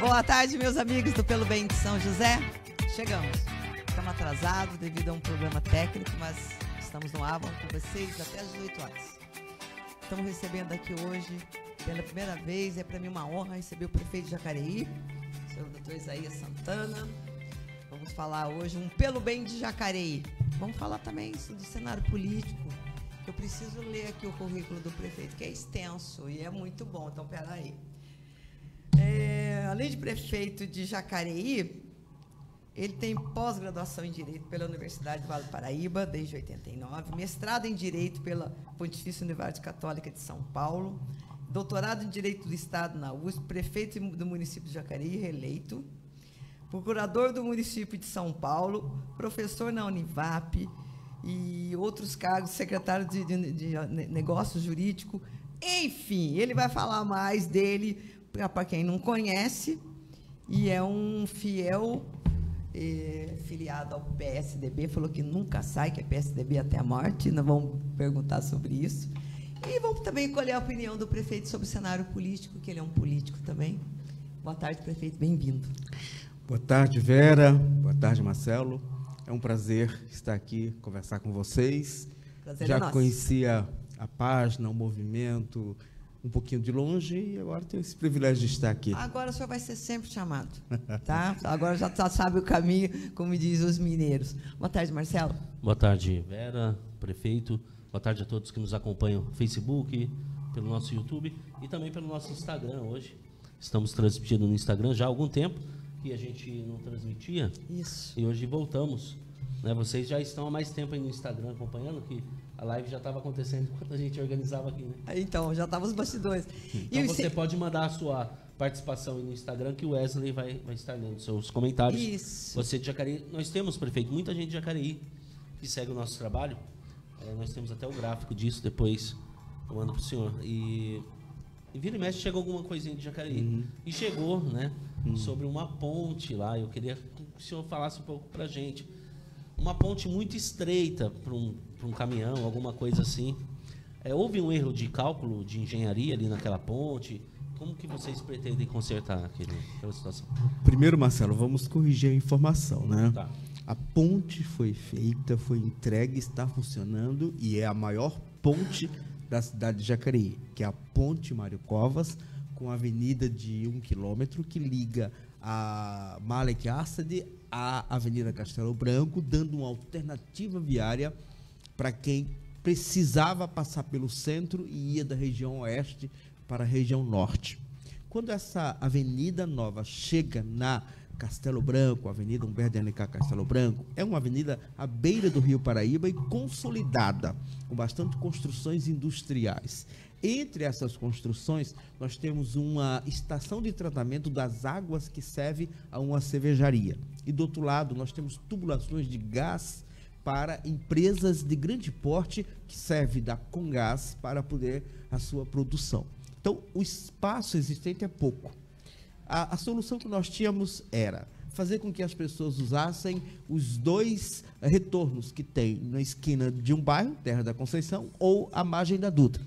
Boa tarde, meus amigos do Pelo Bem de São José. Chegamos. Estamos atrasados devido a um problema técnico, mas estamos no ar, vamos com vocês até às 18 horas. Estamos recebendo aqui hoje, pela primeira vez, é para mim uma honra receber o prefeito de Jacareí, o senhor Dr. Isaías Santana. Vamos falar hoje um Pelo Bem de Jacareí. Vamos falar também do cenário político, que eu preciso ler aqui o currículo do prefeito, que é extenso e é muito bom, então peraí. Além de prefeito de Jacareí, ele tem pós-graduação em Direito pela Universidade do Vale do Paraíba, desde 89, mestrado em Direito pela Pontifícia Universidade Católica de São Paulo, doutorado em Direito do Estado na USP, prefeito do município de Jacareí, reeleito, procurador do município de São Paulo, professor na Univap e outros cargos, secretário de Negócios Jurídico. Enfim, ele vai falar mais dele, para quem não conhece, e é um fiel filiado ao PSDB, falou que nunca sai, que é PSDB até a morte. Nós vamos perguntar sobre isso. E vamos também colher a opinião do prefeito sobre o cenário político, que ele é um político também. Boa tarde, prefeito, bem-vindo. Boa tarde, Vera. Boa tarde, Marcelo. É um prazer estar aqui, conversar com vocês. Prazer Já é nosso. conhecia a página, o movimento, um pouquinho de longe, e agora tenho esse privilégio de estar aqui. Agora o senhor vai ser sempre chamado, tá? Agora já sabe o caminho, como dizem os mineiros. Boa tarde, Marcelo. Boa tarde, Vera, prefeito. Boa tarde a todos que nos acompanham no Facebook, pelo nosso YouTube e também pelo nosso Instagram hoje. Estamos transmitindo no Instagram já há algum tempo, que a gente não transmitia. Isso. E hoje voltamos. Né? Vocês já estão há mais tempo aí no Instagram acompanhando, que a live já estava acontecendo enquanto a gente organizava aqui, né? Então, já estavam os bastidores. Então você pode mandar a sua participação aí no Instagram, que o Wesley vai estar lendo seus comentários. Isso. Você de Jacareí, nós temos, prefeito, muita gente de Jacareí que segue o nosso trabalho. Nós temos até o gráfico disso, depois eu mando para o senhor. E vira e mexe, chega alguma coisinha de Jacareí. Uhum. E chegou, né, sobre uma ponte lá. Eu queria que o senhor falasse um pouco para a gente. Uma ponte muito estreita para um caminhão, alguma coisa assim. Houve um erro de cálculo de engenharia ali naquela ponte? Como que vocês pretendem consertar aquela situação? Primeiro, Marcelo, vamos corrigir a informação, né? Tá. A ponte foi feita, foi entregue, está funcionando e é a maior ponte da cidade de Jacareí, que é a Ponte Mário Covas, com a avenida de 1 quilômetro que liga a Malek Assad à Avenida Castelo Branco, dando uma alternativa viária para quem precisava passar pelo centro e ia da região oeste para a região norte. Quando essa avenida nova chega na Castelo Branco, Avenida Humberto de Alencar Castelo Branco, é uma avenida à beira do Rio Paraíba e consolidada, com bastante construções industriais. Entre essas construções, nós temos uma estação de tratamento das águas que serve a uma cervejaria. E do outro lado, nós temos tubulações de gás para empresas de grande porte que serve da Comgás para poder a sua produção. Então, o espaço existente é pouco. A solução que nós tínhamos era fazer com que as pessoas usassem os dois retornos que tem na esquina de um bairro, Terra da Conceição, ou a margem da Dutra.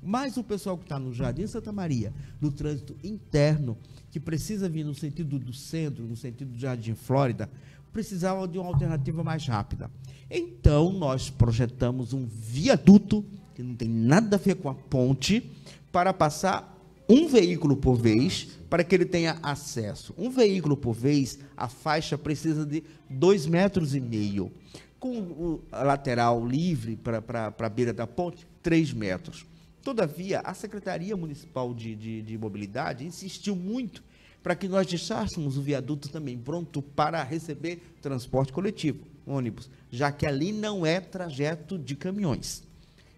Mas o pessoal que está no Jardim Santa Maria, no trânsito interno, que precisa vir no sentido do centro, no sentido do Jardim Flórida, precisava de uma alternativa mais rápida. Então, nós projetamos um viaduto, que não tem nada a ver com a ponte, para passar um veículo por vez, para que ele tenha acesso. Um veículo por vez, a faixa precisa de 2,5 metros. Com a lateral livre para a beira da ponte, 3 metros. Todavia, a Secretaria Municipal de Mobilidade insistiu muito para que nós deixássemos o viaduto também pronto para receber transporte coletivo, ônibus, já que ali não é trajeto de caminhões.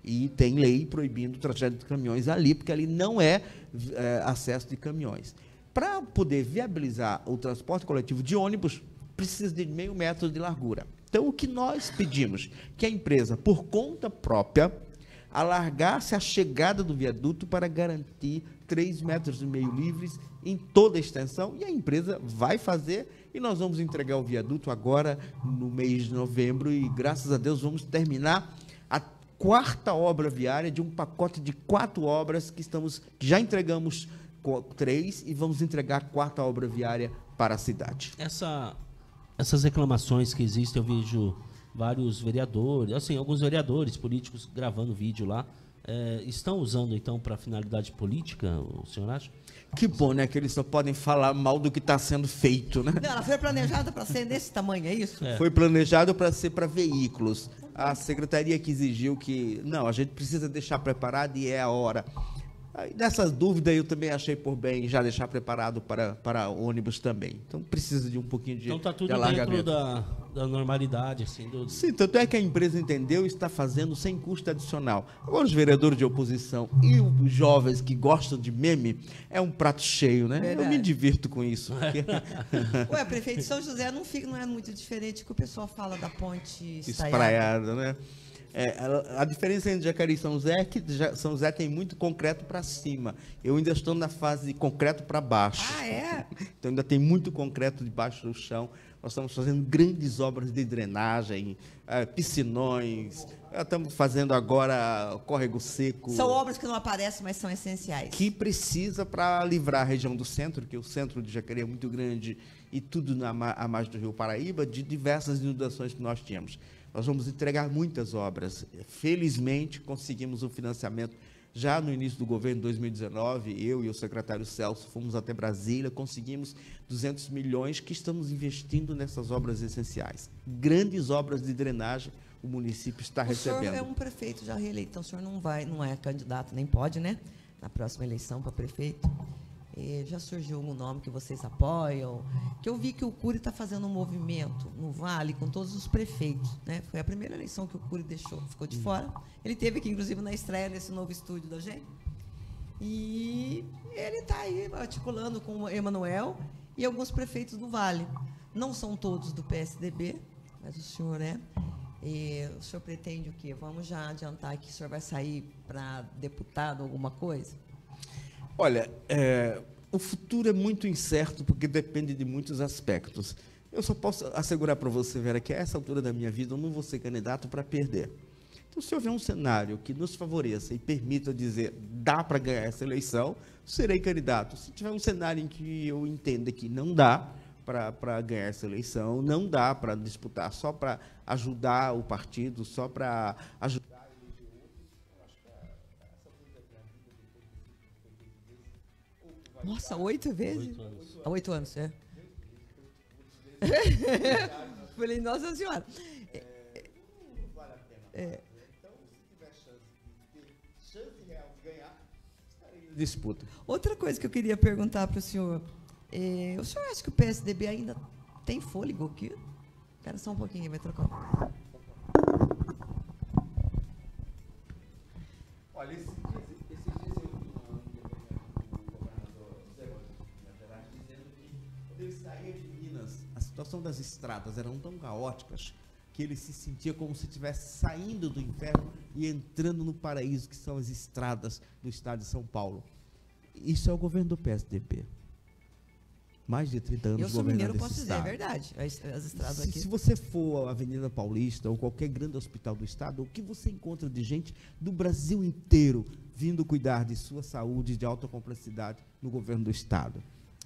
E tem lei proibindo o trajeto de caminhões ali, porque ali não é acesso de caminhões. Para poder viabilizar o transporte coletivo de ônibus, precisa de 0,5 metro de largura. Então, o que nós pedimos? Que a empresa, por conta própria, alargasse a chegada do viaduto para garantir 3,5 metros livres em toda a extensão, e a empresa vai fazer, e nós vamos entregar o viaduto agora no mês de novembro, e graças a Deus vamos terminar a 4ª obra viária de um pacote de 4 obras que já entregamos 3 e vamos entregar a 4ª obra viária para a cidade. Essas reclamações que existem, eu vejo vários vereadores, assim, alguns vereadores políticos gravando vídeo lá, estão usando, então, para finalidade política, o senhor acha? Que bom, né? Que eles só podem falar mal do que está sendo feito, né? Não, ela foi planejada para ser desse tamanho, é isso? Foi planejado para ser para veículos. A secretaria que exigiu que, não, a gente precisa deixar preparado e é a hora. Aí, nessas dúvidas, eu também achei por bem já deixar preparado para ônibus também. Então, precisa de um pouquinho de alargamento. Então, está tudo dentro da normalidade, assim. Sim, tanto é que a empresa entendeu e está fazendo sem custo adicional. Agora, os vereadores de oposição e os jovens que gostam de meme, é um prato cheio, né? Verdade. Eu me divirto com isso. Ué, prefeito de São José não é muito diferente do que o pessoal fala da ponte espraiada, né? A diferença entre Jacareí e São José é que São José tem muito concreto para cima. Eu ainda estou na fase de concreto para baixo. Ah, é? Então ainda tem muito concreto debaixo do chão. Nós estamos fazendo grandes obras de drenagem, piscinões. Estamos fazendo agora córrego seco. São obras que não aparecem, mas são essenciais. Que precisa para livrar a região do centro, que o centro de Jacareí é muito grande e tudo à margem do Rio Paraíba, de diversas inundações que nós tínhamos. Nós vamos entregar muitas obras. Felizmente, conseguimos um financiamento já no início do governo, em 2019. Eu e o secretário Celso fomos até Brasília, conseguimos 200 milhões que estamos investindo nessas obras essenciais. Grandes obras de drenagem o município está recebendo. O senhor é um prefeito já reeleito, então o senhor não é candidato, nem pode, né? Na próxima eleição para prefeito. Já surgiu algum nome que vocês apoiam? Que eu vi que o Cury está fazendo um movimento no Vale com todos os prefeitos, né? Foi a primeira eleição que o Cury ficou de fora. Ele teve aqui, inclusive, na estreia desse novo estúdio da gente. E ele está aí articulando com o Emanuel e alguns prefeitos do Vale. Não são todos do PSDB, mas o senhor é. O senhor pretende o quê? Vamos já adiantar que o senhor vai sair para deputado, alguma coisa? Olha, o futuro é muito incerto porque depende de muitos aspectos. Eu só posso assegurar para você, Vera, que a essa altura da minha vida eu não vou ser candidato para perder. Então, se houver um cenário que nos favoreça e permita dizer dá para ganhar essa eleição, serei candidato. Se tiver um cenário em que eu entenda que não dá para ganhar essa eleição, não dá para disputar só para ajudar o partido, só para ajudar. Nossa, 8 vezes? 8 anos. 8 anos, é. Falei, nossa senhora. Não vale a pena. Então, se tiver chance real de ganhar, estarei em disputa. Outra coisa que eu queria perguntar para o senhor acha que o PSDB ainda tem fôlego aqui? Espera só um pouquinho, vai trocar. Olha, esses dias eu vi um depoimento do governador José Minas Gerais dizendo que quando ele saía de Minas, a situação das estradas eram tão caóticas que ele se sentia como se estivesse saindo do inferno e entrando no paraíso, que são as estradas do estado de São Paulo. Isso é o governo do PSDB. Mais de 30 anos eu sou governando mineiro, posso esse dizer, estado. é verdade. As estradas aqui. Se você for à Avenida Paulista ou qualquer grande hospital do estado, o que você encontra de gente do Brasil inteiro vindo cuidar de sua saúde de alta complexidade no governo do estado?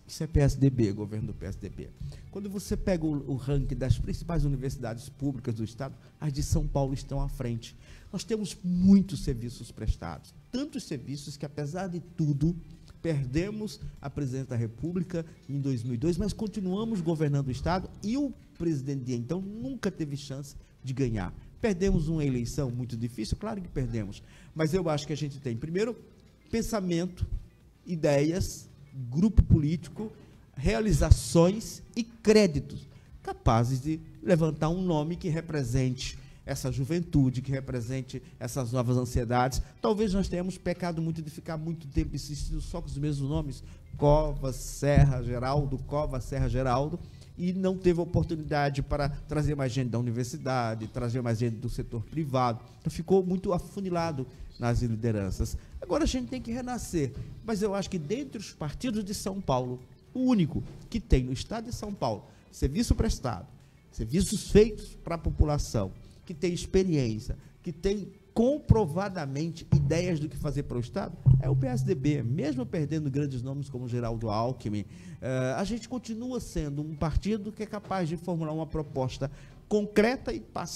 Isso é PSDB, governo do PSDB. Quando você pega o ranking das principais universidades públicas do estado, as de São Paulo estão à frente. Nós temos muitos serviços prestados, tantos serviços que, apesar de tudo, perdemos a presidência da República em 2002, mas continuamos governando o estado e o presidente de então nunca teve chance de ganhar. Perdemos uma eleição muito difícil, claro que perdemos, mas eu acho que a gente tem, primeiro, pensamento, ideias, grupo político, realizações e créditos capazes de levantar um nome que represente essa juventude, que represente essas novas ansiedades. Talvez nós tenhamos pecado muito de ficar muito tempo insistindo só com os mesmos nomes, Covas, Serra, Geraldo, Covas, Serra, Geraldo, e não teve oportunidade para trazer mais gente da universidade, trazer mais gente do setor privado. Então, ficou muito afunilado nas lideranças. Agora a gente tem que renascer, mas eu acho que dentre os partidos de São Paulo, o único que tem no estado de São Paulo serviço prestado, serviços feitos para a população, que tem experiência, que tem comprovadamente ideias do que fazer para o Estado, é o PSDB. Mesmo perdendo grandes nomes como Geraldo Alckmin, a gente continua sendo um partido que é capaz de formular uma proposta concreta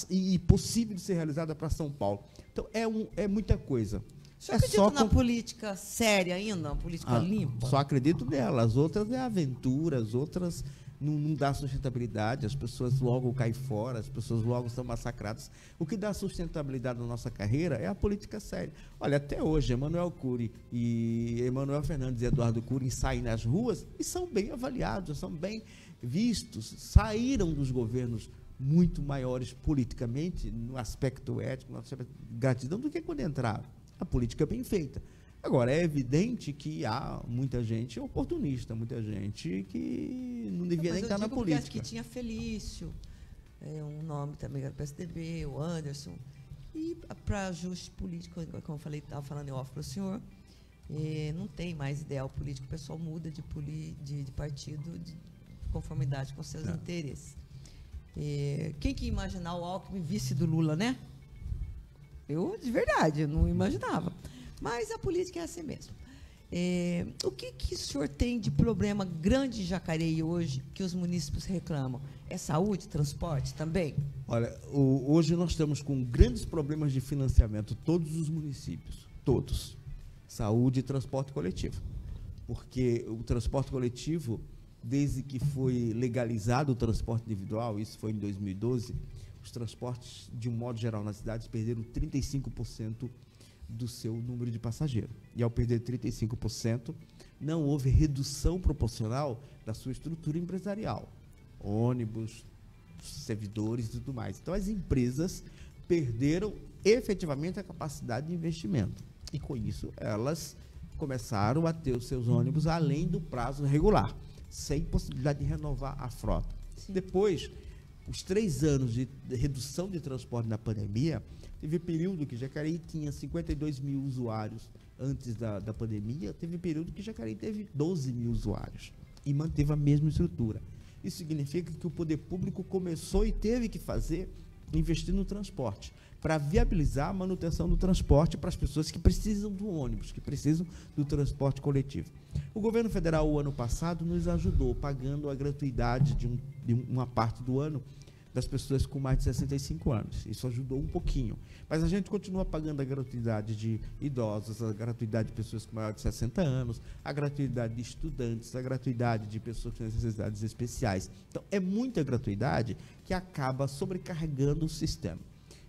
e possível de ser realizada para São Paulo. Então, é muita coisa. O senhor acredita na política séria ainda, uma política limpa? Só acredito nela. As outras é aventura, as outras não dá sustentabilidade, as pessoas logo caem fora, as pessoas logo são massacradas. O que dá sustentabilidade na nossa carreira é a política séria. Olha, até hoje, Emanuel Cury e Emanuel Fernandes e Eduardo Cury saem nas ruas e são bem avaliados, são bem vistos, saíram dos governos muito maiores politicamente, no aspecto ético, no aspecto de gratidão, do que quando entraram. A política é bem feita. Agora, é evidente que há muita gente oportunista, muita gente que não devia nem estar na política. Acho que tinha Felício, um nome também era PSDB, o Anderson. E para ajuste político, como eu falei, estava falando em off para o senhor, não tem mais ideal político, o pessoal muda de partido de conformidade com seus interesses. Quem que ia imaginar o Alckmin vice do Lula, né? Eu, de verdade, não imaginava. Mas a política é assim mesmo. O que o senhor tem de problema grande em Jacareí hoje que os munícipes reclamam? É saúde, transporte também? Olha, hoje nós estamos com grandes problemas de financiamento, todos os municípios, todos. Saúde e transporte coletivo. Porque o transporte coletivo, desde que foi legalizado o transporte individual, isso foi em 2012, os transportes, de um modo geral, nas cidades perderam 35% do seu número de passageiros. E ao perder 35%, não houve redução proporcional da sua estrutura empresarial. Ônibus, servidores e tudo mais. Então, as empresas perderam efetivamente a capacidade de investimento. E, com isso, elas começaram a ter os seus ônibus além do prazo regular, sem possibilidade de renovar a frota. Sim. Depois, os 3 anos de redução de transporte na pandemia, teve período que Jacareí tinha 52 mil usuários antes da pandemia, teve período que Jacareí teve 12 mil usuários e manteve a mesma estrutura. Isso significa que o poder público começou e teve que investir no transporte, para viabilizar a manutenção do transporte para as pessoas que precisam do ônibus, que precisam do transporte coletivo. O governo federal, o ano passado, nos ajudou, pagando a gratuidade de uma parte do ano das pessoas com mais de 65 anos. Isso ajudou um pouquinho. Mas a gente continua pagando a gratuidade de idosos, a gratuidade de pessoas com maior de 60 anos, a gratuidade de estudantes, a gratuidade de pessoas com necessidades especiais. Então, é muita gratuidade que acaba sobrecarregando o sistema.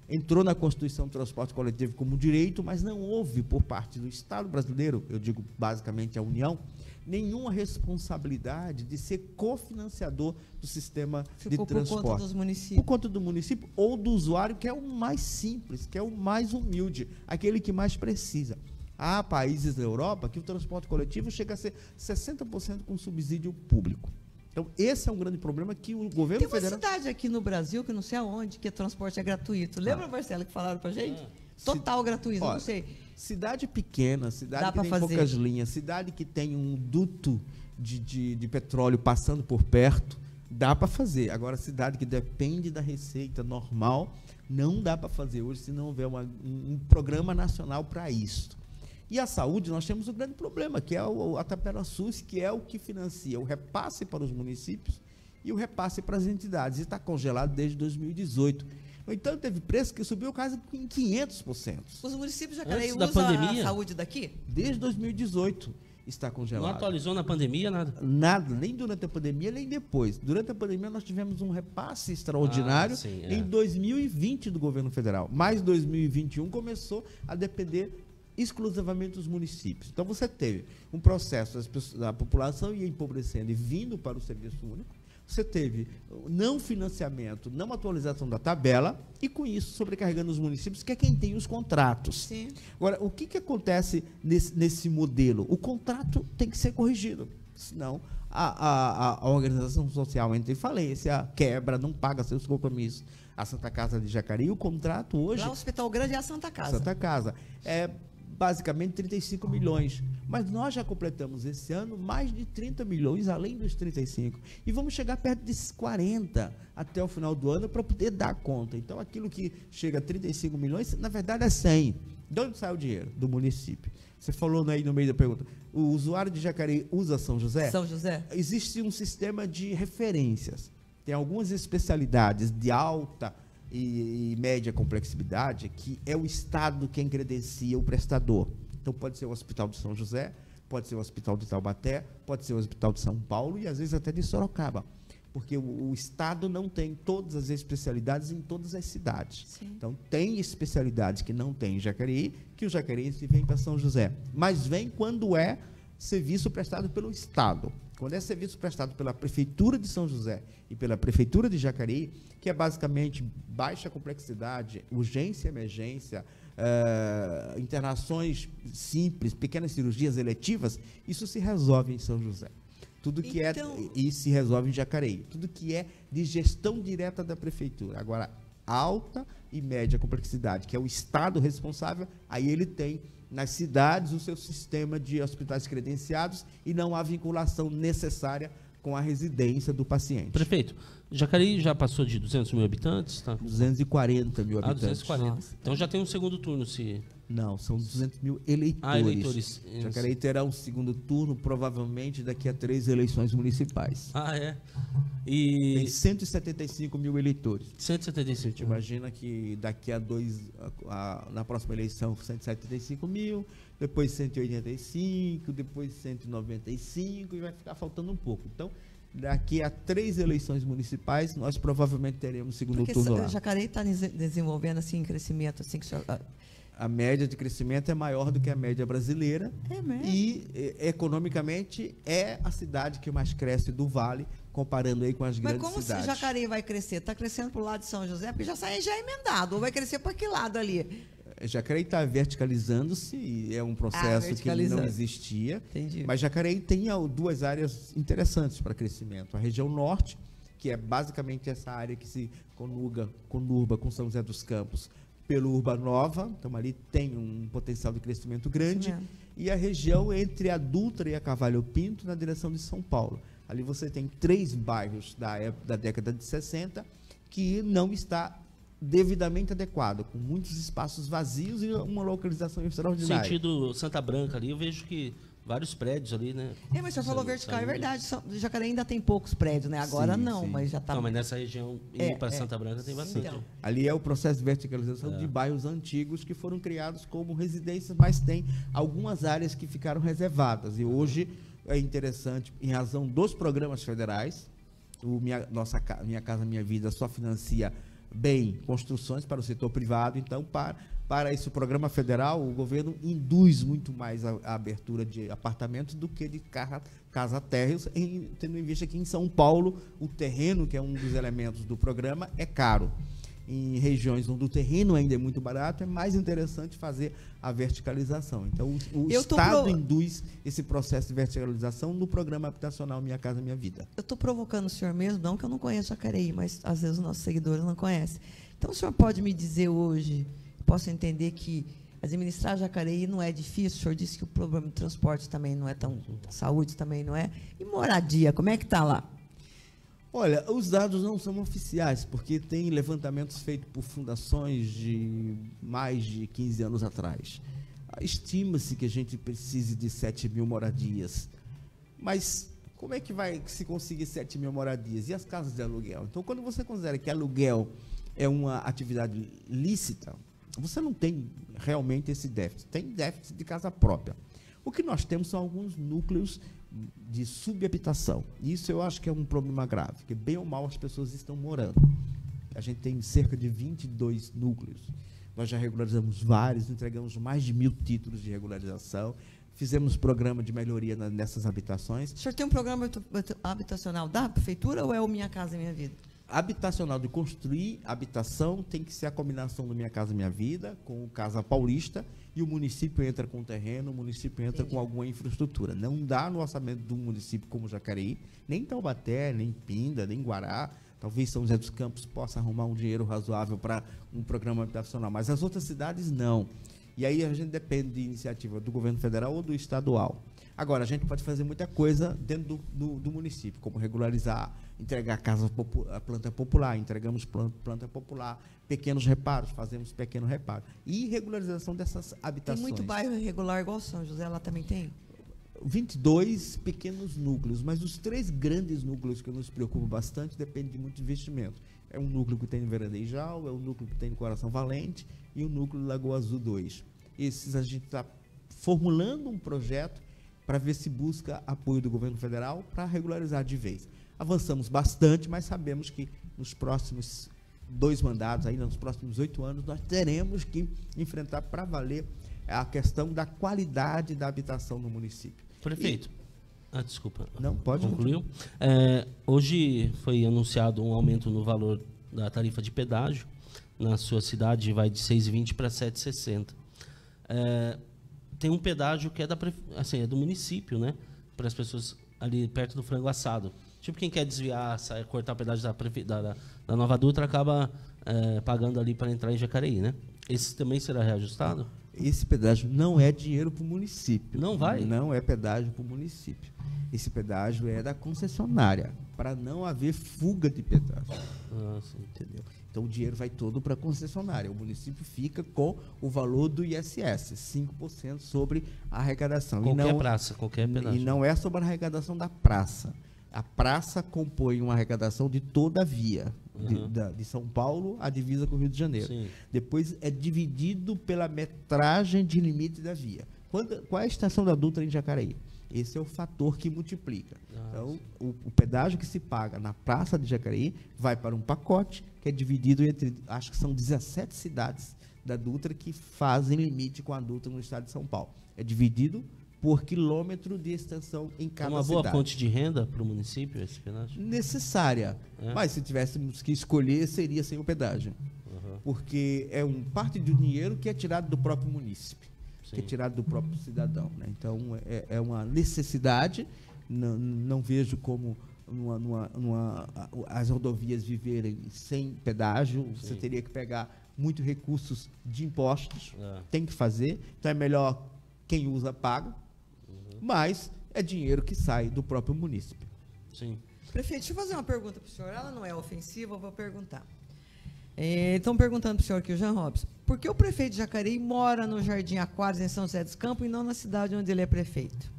Entrou na Constituição do Transporte Coletivo como direito, mas não houve, por parte do Estado brasileiro, eu digo basicamente a União, nenhuma responsabilidade de ser cofinanciador do sistema de transporte. Por conta dos municípios. Por conta do município ou do usuário, que é o mais simples, que é o mais humilde, aquele que mais precisa. Há países da Europa que o transporte coletivo chega a ser 60% com subsídio público. Então, esse é um grande problema que o governo federal... Tem uma cidade aqui no Brasil, que não sei aonde, que o transporte é gratuito. Lembra, Marcelo, que falaram pra gente? Total gratuito, não sei. Cidade pequena, cidade que tem poucas linhas, cidade que tem um duto de petróleo passando por perto, dá para fazer. Agora, cidade que depende da receita normal, não dá para fazer hoje, se não houver um programa nacional para isso. E a saúde, nós temos um grande problema, que é a tabela SUS, que é o que financia o repasse para os municípios e o repasse para as entidades. E está congelado desde 2018. No entanto, teve preço que subiu quase em 500%. Os municípios de Jacareí usam a saúde daqui? Desde 2018 está congelado. Não atualizou na pandemia, nada? Nada, nem durante a pandemia, nem depois. Durante a pandemia, nós tivemos um repasse extraordinário em 2020 do governo federal. Mas 2021 começou a depender exclusivamente dos municípios. Então, você teve um processo da população ia empobrecendo e vindo para o serviço único. Você teve não financiamento, não atualização da tabela e, com isso, sobrecarregando os municípios, que é quem tem os contratos. Sim. Agora, o que acontece nesse modelo? O contrato tem que ser corrigido, senão a organização social entra em falência, quebra, não paga seus compromissos. A Santa Casa de Jacareí, o contrato hoje... Lá o Hospital Grande é a Santa Casa. Santa Casa. basicamente 35 milhões. Mas nós já completamos esse ano mais de 30 milhões, além dos 35. E vamos chegar perto de 40 até o final do ano para poder dar conta. Então, aquilo que chega a 35 milhões, na verdade é 100. De onde sai o dinheiro? Do município. Você falou aí no meio da pergunta, o usuário de Jacareí usa São José? São José? Existe um sistema de referências. Tem algumas especialidades de alta e média complexidade que é o Estado quem credencia o prestador. Então, pode ser o Hospital de São José, pode ser o Hospital de Taubaté, pode ser o Hospital de São Paulo e, às vezes, até de Sorocaba. Porque o Estado não tem todas as especialidades em todas as cidades. Sim. Então, tem especialidades que não tem em Jacareí, que o jacareense vem para São José. Mas vem quando é serviço prestado pelo Estado. Quando é serviço prestado pela Prefeitura de São José e pela Prefeitura de Jacareí, que é basicamente baixa complexidade, urgência e emergência, internações simples, pequenas cirurgias eletivas, isso se resolve em São José. Tudo que e se resolve em Jacareí. Tudo que é de gestão direta da Prefeitura. Agora, alta e média complexidade, que é o Estado responsável, aí ele tem nas cidades o seu sistema de hospitais credenciados e não há vinculação necessária com a residência do paciente. Prefeito, Jacareí já passou de 200 mil habitantes? Tá? 240 mil habitantes. 240. Nossa. Então já tem um segundo turno, se... Não, são 200 mil eleitores. Eleitores. Jacareí terá um segundo turno, provavelmente, daqui a 3 eleições municipais. É. Tem E 175 mil eleitores. 175. Imagina que daqui a 2, na próxima eleição, 175 mil, depois 185, depois 195, e vai ficar faltando um pouco. Então, daqui a 3 eleições municipais, nós provavelmente teremos segundo turno lá. Jacareí está desenvolvendo assim, crescimento, assim, que A média de crescimento é maior do que a média brasileira. É mesmo? E, economicamente, é a cidade que mais cresce do Vale, comparando aí com as grandes cidades. Mas como Jacareí vai crescer? Está crescendo para o lado de São José, porque já sai já emendado, ou vai crescer para que lado ali? Jacareí está verticalizando-se, e é um processo que não existia. Entendi. Mas Jacareí tem 2 áreas interessantes para crescimento. A região norte, que é basicamente essa área que se conurba com São José dos Campos, pelo Urbanova, então ali tem um potencial de crescimento grande, e a região entre a Dutra e a Carvalho Pinto, na direção de São Paulo. Ali você tem 3 bairros da década de 60 que não está devidamente adequado, com muitos espaços vazios e uma localização extraordinária. Sentido Santa Branca ali, eu vejo que vários prédios ali, né? Mas você falou vertical, é verdade. Jacareí ainda tem poucos prédios, né? Agora Sim, não, sim. mas já está... Não, mas nessa região, indo para Santa Branca, tem bastante. Então. Ali é o processo de verticalização de bairros antigos que foram criados como residências, mas tem algumas áreas que ficaram reservadas. E hoje é interessante, em razão dos programas federais, Minha Casa Minha Vida só financia bem construções para o setor privado, então para esse programa federal o governo induz muito mais a abertura de apartamentos do que de casa térreos, tendo em vista que em São Paulo o terreno, que é um dos elementos do programa, é caro. Em regiões onde o terreno ainda é muito barato, é mais interessante fazer a verticalização. Então, o Estado induz esse processo de verticalização no programa habitacional Minha Casa Minha Vida. Eu estou provocando o senhor mesmo, não que eu não conheço Jacareí, mas às vezes os nossos seguidores não conhecem. Então, o senhor pode me dizer hoje, posso entender que administrar Jacareí não é difícil? O senhor disse que o problema de transporte também não é tão... Saúde também não é. E moradia, como é que está lá? Olha, os dados não são oficiais, porque tem levantamentos feitos por fundações de mais de 15 anos atrás. Estima-se que a gente precise de 7 mil moradias. Mas como é que vai se conseguir 7 mil moradias? E as casas de aluguel? Então, quando você considera que aluguel é uma atividade lícita, você não tem realmente esse déficit. Tem déficit de casa própria. O que nós temos são alguns núcleos de subhabitação. Isso eu acho que é um problema grave, porque bem ou mal as pessoas estão morando. A gente tem cerca de 22 núcleos. Nós já regularizamos vários, entregamos mais de 1000 títulos de regularização, fizemos programa de melhoria nessas habitações. O senhor tem um programa habitacional da prefeitura ou é o Minha Casa Minha Vida? Habitacional, de construir habitação, tem que ser a combinação do Minha Casa Minha Vida com o Casa Paulista, e o município entra com o terreno, o município entra com alguma infraestrutura. Não dá no orçamento de um município como Jacareí, nem Taubaté, nem Pinda, nem Guará. Talvez São José dos Campos possa arrumar um dinheiro razoável para um programa habitacional, mas as outras cidades não. E aí a gente depende de iniciativa do governo federal ou do estadual. Agora, a gente pode fazer muita coisa dentro do município, como regularizar, entregar a planta popular, entregamos planta popular, pequenos reparos, fazemos pequeno reparo. E regularização dessas habitações. Tem muito bairro irregular igual São José, lá também tem? 22 pequenos núcleos, mas os 3 grandes núcleos que nos preocupam bastante dependem de muito investimento. É um núcleo que tem no Veranejal, é um núcleo que tem no Coração Valente e o núcleo Lagoa Azul 2. Esses a gente está formulando um projeto para ver se busca apoio do governo federal para regularizar de vez. Avançamos bastante, mas sabemos que nos próximos 2 mandatos, ainda nos próximos 8 anos, nós teremos que enfrentar para valer a questão da qualidade da habitação no município. Prefeito, desculpa. Não, pode. Concluiu? Hoje foi anunciado um aumento no valor da tarifa de pedágio. Na sua cidade vai de 6,20 para 7,60. Tem um pedágio que é é do município, né? Para as pessoas ali perto do Frango Assado. Tipo, quem quer desviar, cortar o pedágio da Nova Dutra, acaba pagando ali para entrar em Jacareí, né? Esse também será reajustado? Esse pedágio não é dinheiro para o município. Não vai? Não é pedágio para o município. Esse pedágio é da concessionária, para não haver fuga de pedágio. Sim. Entendeu? Então, o dinheiro vai todo para a concessionária. O município fica com o valor do ISS, 5% sobre a arrecadação. Qualquer pedágio. E não é sobre a arrecadação da praça. A praça compõe uma arrecadação de toda a via, de São Paulo à divisa com o Rio de Janeiro. Sim. Depois é dividido pela metragem de limite da via. Qual é a estação da Dutra em Jacareí? Esse é o fator que multiplica. Então, o pedágio que se paga na Praça de Jacareí vai para um pacote que é dividido entre, acho que são 17 cidades da Dutra que fazem limite com a Dutra no estado de São Paulo. É dividido por quilômetro de extensão em cada cidade. É uma boa fonte de renda para o município, esse pedágio? Necessária. Mas se tivéssemos que escolher, seria sem o pedágio. Porque é parte do dinheiro que é tirado do próprio município. Sim. Que é tirado do próprio cidadão. Né? Então, é uma necessidade. Não vejo como as rodovias viverem sem pedágio. Sim. Você teria que pegar muitos recursos de impostos. Tem que fazer. Então, é melhor quem usa paga. Mas é dinheiro que sai do próprio município. Sim. Prefeito, deixa eu fazer uma pergunta para o senhor. Ela não é ofensiva, eu vou perguntar. Estão perguntando para o senhor aqui, o Jean Robson, por que o prefeito de Jacareí mora no Jardim Aquários, em São José dos Campos, e não na cidade onde ele é prefeito?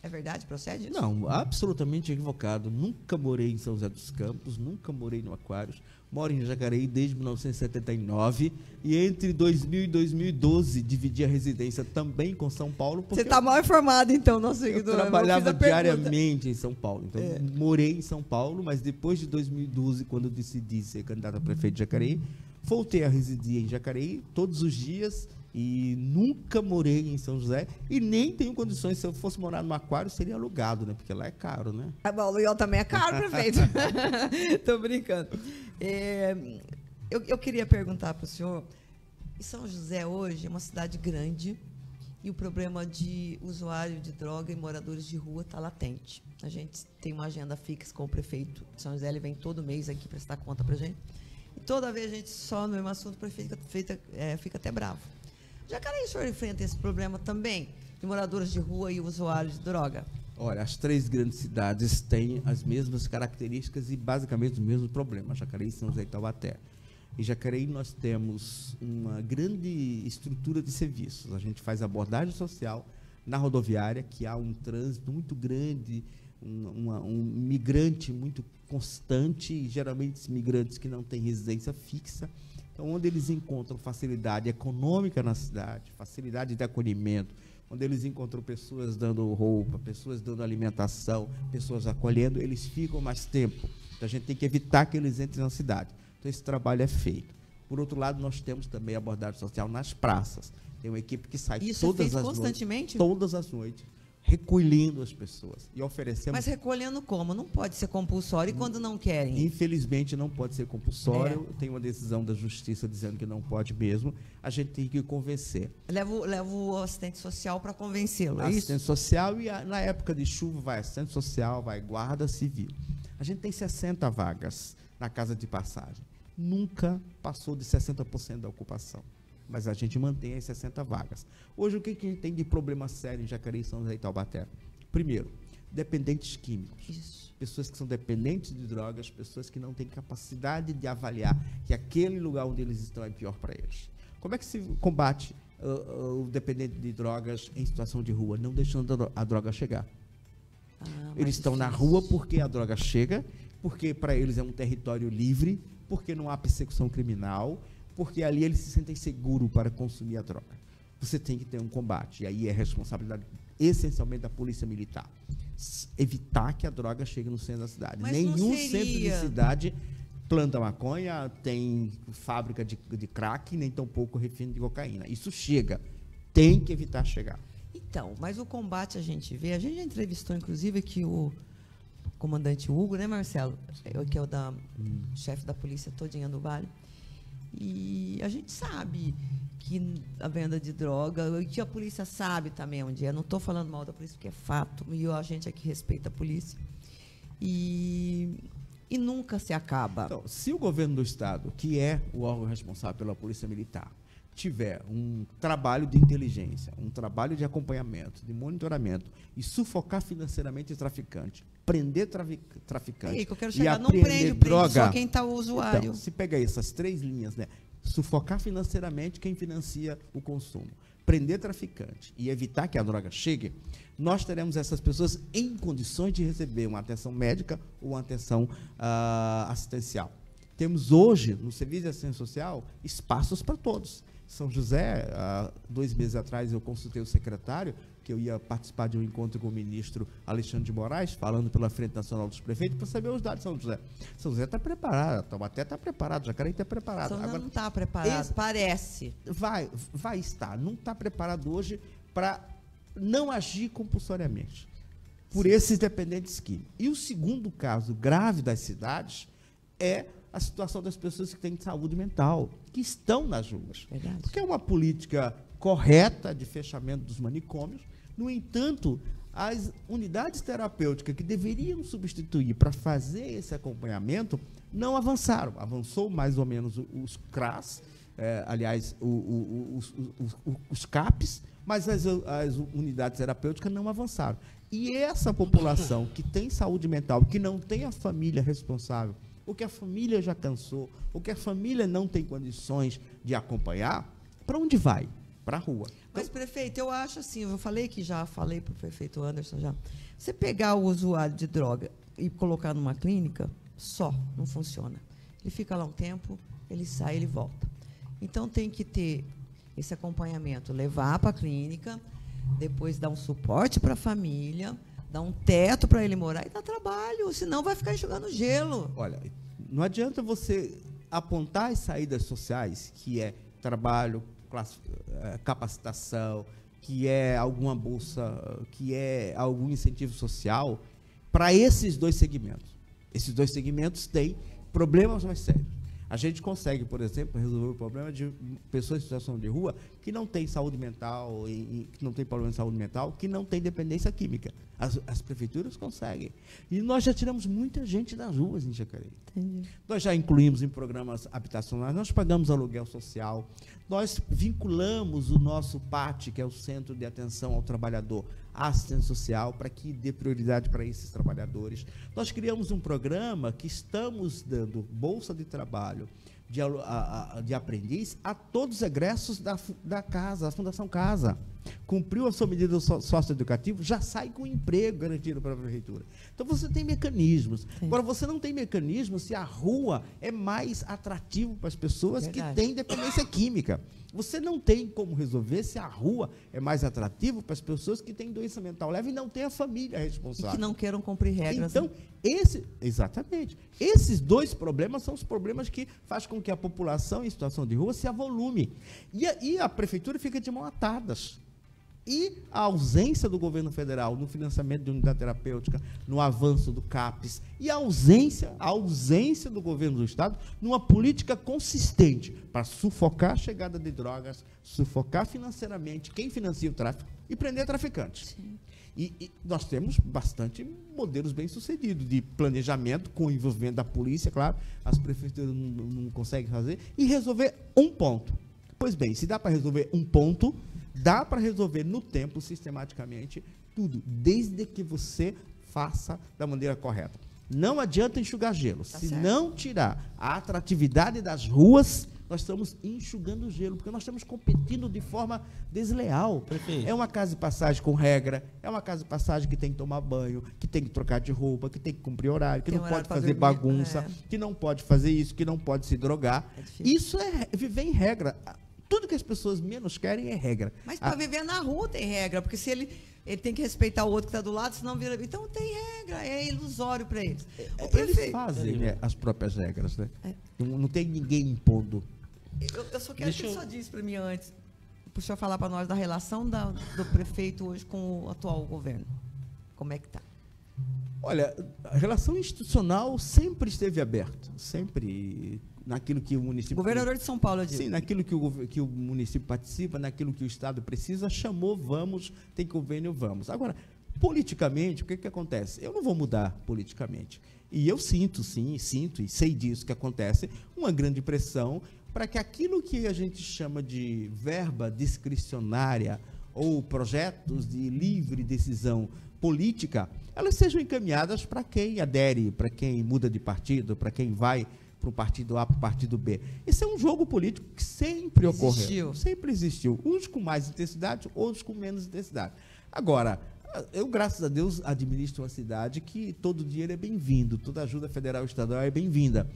É verdade? Procede isso? Não, absolutamente equivocado. Nunca morei em São José dos Campos, nunca morei no Aquários. Moro em Jacareí desde 1979 e entre 2000 e 2012 dividi a residência também com São Paulo. Você está mal informado, então, nosso seguidor. Eu trabalhava diariamente em São Paulo. Então, morei em São Paulo, mas depois de 2012, quando decidi ser candidato a prefeito de Jacareí, voltei a residir em Jacareí todos os dias e nunca morei em São José e nem tenho condições. Se eu fosse morar no Aquário, seria alugado, né? Porque lá é caro, né? Bom, o aluguel também é caro, prefeito. Estou brincando. Eu queria perguntar para o senhor, São José hoje é uma cidade grande e o problema de usuário de droga e moradores de rua está latente. A gente tem uma agenda fixa com o prefeito de São José, ele vem todo mês aqui prestar conta para a gente. E toda vez a gente só no mesmo assunto, o prefeito fica até bravo. Jacareí, o senhor enfrenta esse problema também, de moradores de rua e usuários de droga? Olha, as 3 grandes cidades têm as mesmas características e basicamente os mesmos problemas, Jacareí, São José e Taubaté. Em Jacareí nós temos uma grande estrutura de serviços. A gente faz abordagem social na rodoviária, que há um trânsito muito grande, um migrante muito constante, e geralmente esses migrantes que não têm residência fixa. Então, onde eles encontram facilidade econômica na cidade, facilidade de acolhimento, onde eles encontram pessoas dando roupa, pessoas dando alimentação, pessoas acolhendo, eles ficam mais tempo. Então, a gente tem que evitar que eles entrem na cidade. Então, esse trabalho é feito. Por outro lado, nós temos também abordagem social nas praças. Tem uma equipe que sai todas as noites, recolhendo as pessoas e oferecendo... Mas recolhendo como? Não pode ser compulsório e quando não querem? Infelizmente, não pode ser compulsório. Tem uma decisão da Justiça dizendo que não pode mesmo. A gente tem que convencer. Leva o assistente social para convencê-lo, é isso? Assistente social e, na época de chuva, vai assistente social, vai guarda civil. A gente tem 60 vagas na casa de passagem. Nunca passou de 60% da ocupação. mas a gente mantém as 60 vagas. Hoje, o que a gente tem de problema sério em Jacareí, São José e Taubaté? Primeiro, dependentes químicos. Isso. Pessoas que são dependentes de drogas, pessoas que não têm capacidade de avaliar que aquele lugar onde eles estão é pior para eles. Como é que se combate o dependente de drogas em situação de rua? Não deixando a droga chegar. Eles estão na rua porque a droga chega, porque para eles é um território livre, porque não há persecução criminal, porque ali eles se sentem seguros para consumir a droga. Você tem que ter um combate, e aí é responsabilidade essencialmente da Polícia Militar. Evitar que a droga chegue no centro da cidade. Mas nenhum centro de cidade planta maconha, tem fábrica de crack, nem tampouco refino de cocaína. Isso chega. Tem que evitar chegar. Então, mas o combate a gente já entrevistou, inclusive, que o comandante Hugo, né, Marcelo? Que é o chefe da polícia todinha do Vale. E a gente sabe que a venda de droga, e que a polícia sabe também onde é. Não estou falando mal da polícia, porque é fato, e a gente aqui respeita a polícia. E nunca se acaba. Então, se o governo do Estado, que é o órgão responsável pela Polícia Militar, tiver um trabalho de inteligência, um trabalho de acompanhamento, de monitoramento, e sufocar financeiramente o traficante, prender traficante, que eu quero e chegar, não apreender prende droga, só quem está o usuário. Então, se pega essas 3 linhas, né? Sufocar financeiramente quem financia o consumo, prender traficante e evitar que a droga chegue, nós teremos essas pessoas em condições de receber uma atenção médica ou uma atenção assistencial. Temos hoje, no Serviço de Assistência Social, espaços para todos. São José, 2 meses atrás, eu consultei o secretário, que eu ia participar de um encontro com o ministro Alexandre de Moraes, falando pela Frente Nacional dos Prefeitos, para saber os dados de São José. São José está preparado, Taubaté está preparado, Jacareí está preparado. São José Agora, não está preparado, parece. Vai estar, não está preparado hoje para não agir compulsoriamente por esses dependentes químicos. E o segundo caso grave das cidades é a situação das pessoas que têm saúde mental, que estão nas ruas. Verdade. Porque é uma política correta de fechamento dos manicômios. No entanto, as unidades terapêuticas que deveriam substituir para fazer esse acompanhamento não avançaram. Avançou mais ou menos os CRAS, aliás, os CAPs, mas as unidades terapêuticas não avançaram. E essa população que tem saúde mental, que não tem a família responsável, ou que a família já cansou, ou que a família não tem condições de acompanhar, para onde vai? Para a rua. Mas, prefeito, eu acho assim, eu falei para o prefeito Anderson já, você pegar o usuário de droga e colocar numa clínica, só não funciona. Ele fica lá um tempo, ele sai, ele volta. Então, tem que ter esse acompanhamento, levar para a clínica, depois dar um suporte para a família, dar um teto para ele morar e dar trabalho, senão vai ficar enxugando gelo. Olha, não adianta você apontar as saídas sociais, que é trabalho, capacitação, que é alguma bolsa, que é algum incentivo social, para esses 2 segmentos. Esses 2 segmentos têm problemas mais sérios. A gente consegue, por exemplo, resolver o problema de pessoas em situação de rua que não têm saúde mental, que não têm problema de saúde mental, que não têm dependência química. As prefeituras conseguem. E nós já tiramos muita gente das ruas em Jacareí. Entendi. Nós já incluímos em programas habitacionais, nós pagamos aluguel social, nós vinculamos o nosso PAT, que é o Centro de Atenção ao Trabalhador, à assistência social, para que dê prioridade para esses trabalhadores. Nós criamos um programa que estamos dando bolsa de trabalho de aprendiz a todos os egressos da casa, da Fundação Casa. Cumpriu a sua medida socioeducativa, já sai com emprego garantido para a prefeitura. Então, você tem mecanismos. Sim. Agora, você não tem mecanismos se a rua é mais atrativo para as pessoas que têm dependência química. Você não tem como resolver se a rua é mais atrativo para as pessoas que têm doença mental leve e não têm a família responsável. E que não queiram cumprir regras. Então, exatamente. Esses 2 problemas são os problemas que fazem com que a população em situação de rua se avolume. E a prefeitura fica de mão atadas. E a ausência do governo federal no financiamento de unidade terapêutica, no avanço do CAPES, e a ausência do governo do Estado numa política consistente para sufocar a chegada de drogas, sufocar financeiramente quem financia o tráfico e prender traficantes. E nós temos bastante modelos bem-sucedidos de planejamento, com o envolvimento da polícia, claro, as prefeituras não conseguem fazer, e resolver um ponto. Pois bem, se dá para resolver um ponto, dá para resolver no tempo, sistematicamente, tudo, desde que você faça da maneira correta. Não adianta enxugar gelo. Se não tirar a atratividade das ruas, nós estamos enxugando gelo, porque nós estamos competindo de forma desleal. Perfeito. É uma casa de passagem com regra, é uma casa de passagem que tem que tomar banho, que tem que trocar de roupa, que tem que cumprir horário, que Tem não horário pode pra fazer dormir, bagunça, que não pode fazer isso, que não pode se drogar. Isso é viver em regra. Tudo que as pessoas menos querem é regra. Mas para viver na rua tem regra, porque se ele tem que respeitar o outro que está do lado, senão vira... Então tem regra, é ilusório para eles. Eles fazem as próprias regras, né? Não tem ninguém impondo. Eu só quero que o senhor disse para mim antes, para o senhor falar para nós da relação do prefeito hoje com o atual governo. Como é que está? Olha, a relação institucional sempre esteve aberta, sempre naquilo que o município... Governador de São Paulo, eu digo. Sim, naquilo que o município participa, naquilo que o Estado precisa, chamou, vamos, tem convênio, vamos. Agora, politicamente, o que acontece? Eu não vou mudar politicamente. E eu sinto e sei disso que acontece, uma grande pressão para que aquilo que a gente chama de verba discricionária ou projetos de livre decisão política, elas sejam encaminhadas para quem adere, para quem muda de partido, para quem vai para o partido A, para o partido B. Esse é um jogo político que sempre ocorreu. Sempre existiu. Uns com mais intensidade, outros com menos intensidade. Agora, eu, graças a Deus, administro uma cidade que todo dinheiro é bem-vindo, toda ajuda federal e estadual é bem-vinda.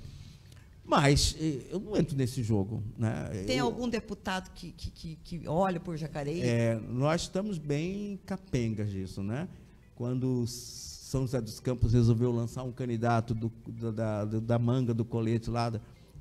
Mas eu não entro nesse jogo. Né? Tem algum deputado que olha por Jacareí? Nós estamos bem capengas disso, né? Quando São José dos Campos resolveu lançar um candidato da manga do colete lá,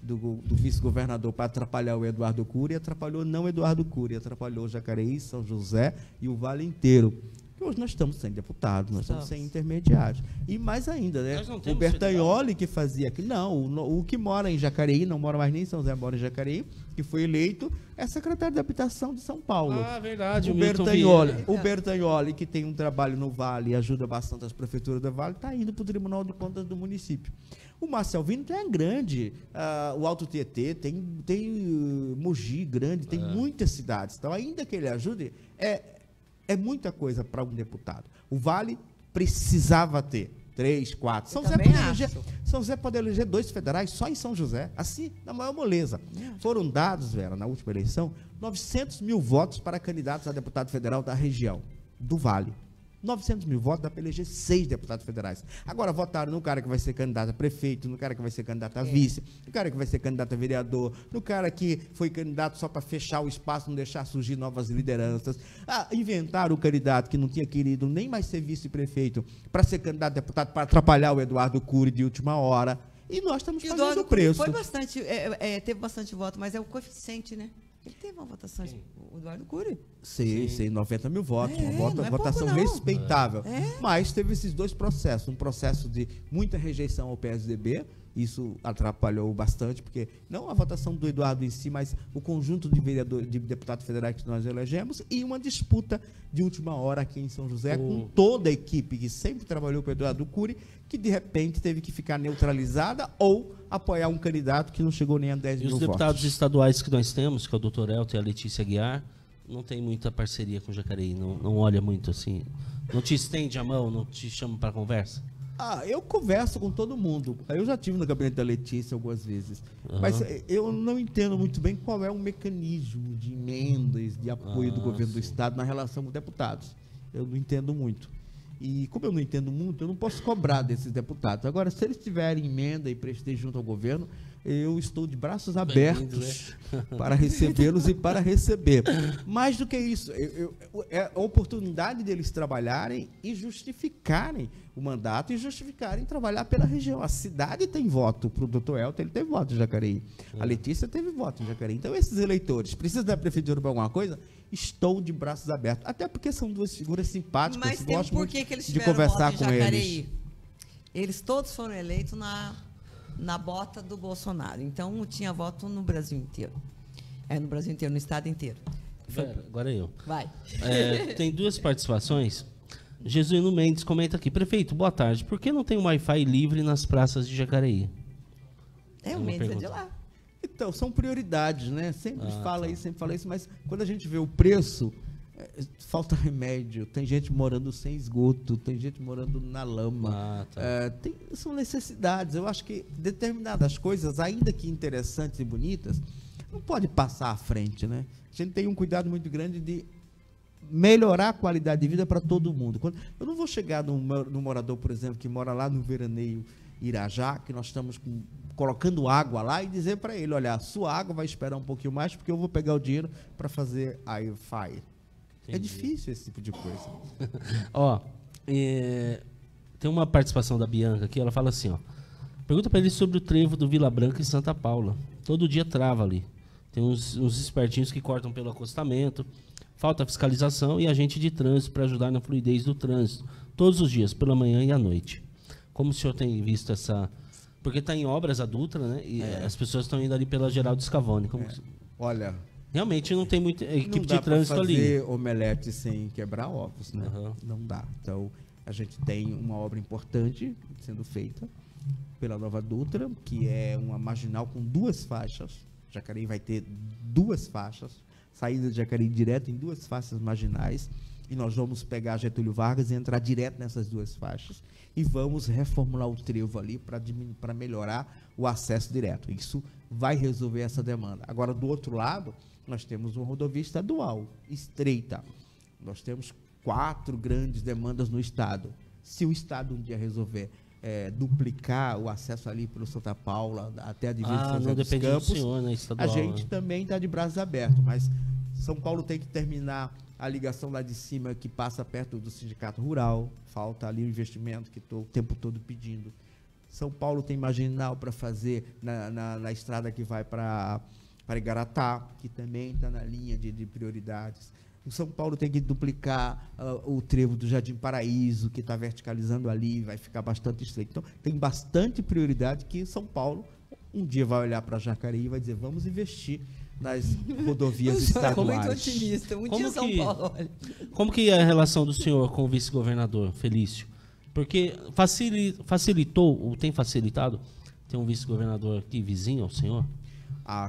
do vice-governador para atrapalhar o Eduardo Cury, atrapalhou não Eduardo Cury, atrapalhou Jacareí, São José e o Vale inteiro. E hoje nós estamos sem deputados, nós estamos sem intermediários. E mais ainda, né? O Bertagnoli que fazia aqui, o que mora em Jacareí, não mora mais nem em São José, mora em Jacareí, que foi eleito, é secretário de Habitação de São Paulo. Ah, verdade, o Bertagnoli, que tem um trabalho no Vale e ajuda bastante as prefeituras do Vale, está indo para o Tribunal de Contas do município. O Marcel Vino tem a grande, o Alto Tietê, tem Mogi grande, tem muitas cidades. Então, ainda que ele ajude, é muita coisa para um deputado. O Vale precisava ter 3, 4. São José pode eleger 2 federais só em São José, assim, na maior moleza. Foram dados, Vera, na última eleição, 900 mil votos para candidatos a deputado federal da região, do Vale. 900 mil votos, dá para eleger 6 deputados federais. Agora, votaram no cara que vai ser candidato a prefeito, no cara que vai ser candidato a vice, no cara que vai ser candidato a vereador, no cara que foi candidato só para fechar o espaço, não deixar surgir novas lideranças. Inventaram o candidato que não tinha querido nem mais ser vice-prefeito para ser candidato a deputado, para atrapalhar o Eduardo Cury de última hora. E nós estamos fazendo o preço. Foi bastante, teve bastante voto, mas é o coeficiente, né? Ele teve uma votação, o Eduardo Cury. Sim, 90 mil votos, uma votação respeitável. Mas teve esses 2 processos, um processo de muita rejeição ao PSDB, isso atrapalhou bastante, porque não a votação do Eduardo em si, mas o conjunto de deputados federais que nós elegemos, e uma disputa de última hora aqui em São José, com toda a equipe que sempre trabalhou com o Eduardo Cury, que de repente teve que ficar neutralizada ou apoiar um candidato que não chegou nem a 10 mil votos. E os deputados estaduais que nós temos, que é o Dr. Elton e a Letícia Aguiar, não tem muita parceria com o Jacareí, não olha muito assim, não te estende a mão, não te chama para conversa? Eu converso com todo mundo. Eu já estive no gabinete da Letícia algumas vezes. Mas eu não entendo muito bem qual é o mecanismo de emendas, de apoio do governo do Estado na relação com deputados. Eu não entendo muito. E como eu não entendo muito, eu não posso cobrar desses deputados. Agora, se eles tiverem emenda e prestei junto ao governo, eu estou de braços abertos para recebê-los e para receber. Mais do que isso, é a oportunidade deles trabalharem e justificarem o mandato e justificarem trabalhar pela região. A cidade tem voto para o doutor Elton, ele teve voto em Jacareí. A Letícia teve voto em Jacareí. Então, esses eleitores precisam da prefeitura para alguma coisa? Estou de braços abertos. Até porque são 2 figuras simpáticas. Mas tem gosto muito que eles de conversar com eles. Eles todos foram eleitos na bota do Bolsonaro. Então, tinha voto no Brasil inteiro. No Brasil inteiro, no estado inteiro. Agora eu. Vai. Tem 2 participações. Jesuíno Mendes comenta aqui. Prefeito, boa tarde. Por que não tem Wi-Fi livre nas praças de Jacareí? O Mendes é de lá. Então, são prioridades, né? Sempre fala isso, mas quando a gente vê o preço, falta remédio, tem gente morando sem esgoto, tem gente morando na lama. São necessidades. Eu acho que determinadas coisas, ainda que interessantes e bonitas, não pode passar à frente, né? A gente tem um cuidado muito grande de melhorar a qualidade de vida para todo mundo. Eu não vou chegar no morador, por exemplo, que mora lá no Veraneio Irajá, que nós estamos colocando água lá, e dizer para ele, olha, a sua água vai esperar um pouquinho mais, porque eu vou pegar o dinheiro para fazer a Airfire. É difícil esse tipo de coisa. Ó, tem uma participação da Bianca aqui, ela fala assim, ó, pergunta para ele sobre o trevo do Vila Branca em Santa Paula. Todo dia trava ali. Tem uns espertinhos que cortam pelo acostamento, falta fiscalização e agente de trânsito para ajudar na fluidez do trânsito, todos os dias, pela manhã e à noite. Como o senhor tem visto essa... Porque está em obras a Dutra, né? E as pessoas estão indo ali pela Geraldo Scavone. Olha... Realmente não tem muita equipe de trânsito ali. Não dá para fazer omelete sem quebrar ovos, né? Não dá. Então, a gente tem uma obra importante sendo feita pela Nova Dutra, que é uma marginal com 2 faixas. Jacareí vai ter 2 faixas. Saída de Jacareí direto em 2 faixas marginais. E nós vamos pegar Getúlio Vargas e entrar direto nessas 2 faixas. E vamos reformular o trevo ali para melhorar o acesso direto. Isso vai resolver essa demanda. Agora, do outro lado, nós temos uma rodovia estadual, estreita. Nós temos 4 grandes demandas no Estado. Se o Estado um dia resolver duplicar o acesso ali pelo Santa Paula, até a divisa de São José dos Campos, do senhor, né, estadual, a gente também está de braços abertos. Mas São Paulo tem que terminar a ligação lá de cima que passa perto do Sindicato Rural. Falta ali o investimento que estou o tempo todo pedindo. São Paulo tem marginal para fazer na estrada que vai para Igaratá, que também está na linha de prioridades. O São Paulo tem que duplicar o trevo do Jardim Paraíso, que está verticalizando ali, vai ficar bastante estreito. Então, tem bastante prioridade que São Paulo um dia vai olhar para Jacareí e vai dizer, vamos investir nas rodovias estaduais. É muito otimista. Dia São Paulo, olha. Como que é a relação do senhor com o vice-governador, Felício? Porque facilitou, ou tem facilitado, tem um vice-governador aqui vizinho ao senhor?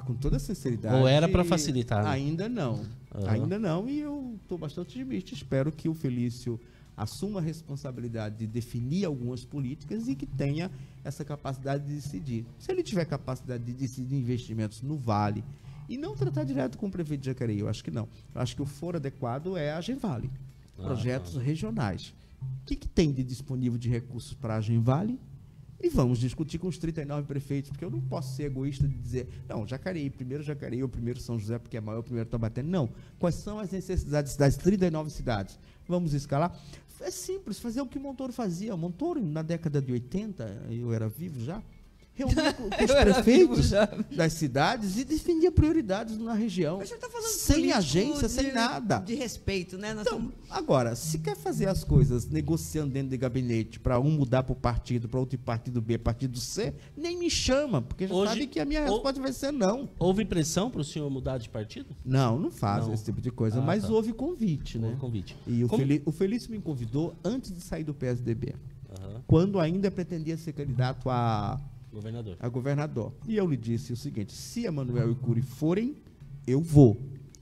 Com toda sinceridade. Ou era para facilitar? Né? Ainda não. Ainda não, e eu estou bastante otimista. Espero que o Felício assuma a responsabilidade de definir algumas políticas e que tenha essa capacidade de decidir. Se ele tiver capacidade de decidir investimentos no Vale e não tratar direto com o prefeito de Jacareí, eu acho que não. Eu acho que o foro adequado é a Genvale, projetos regionais. O que tem de disponível de recursos para a Genvale? E vamos discutir com os 39 prefeitos, porque eu não posso ser egoísta de dizer, não, Jacareí, ou primeiro São José, porque é maior, o primeiro Taubaté. Não. Quais são as necessidades das 39 cidades? Vamos escalar? É simples, fazer o que o Montoro fazia. O Montoro, na década de 80, eu era vivo já, reunia com os prefeitos das cidades e defendia prioridades na região. Mas você está falando sem agência, sem nada. De respeito, né? Então, agora, se quer fazer as coisas negociando dentro de gabinete para um mudar para o partido, para outro partido B, partido C, nem me chama, porque já sabe que a minha resposta vai ser não. Houve pressão para o senhor mudar de partido? Não faz esse tipo de coisa, mas houve convite, né? Houve convite. E o Felício me convidou antes de sair do PSDB, quando ainda pretendia ser candidato a governador. E eu lhe disse o seguinte, se Emanuel e Cury forem, eu vou,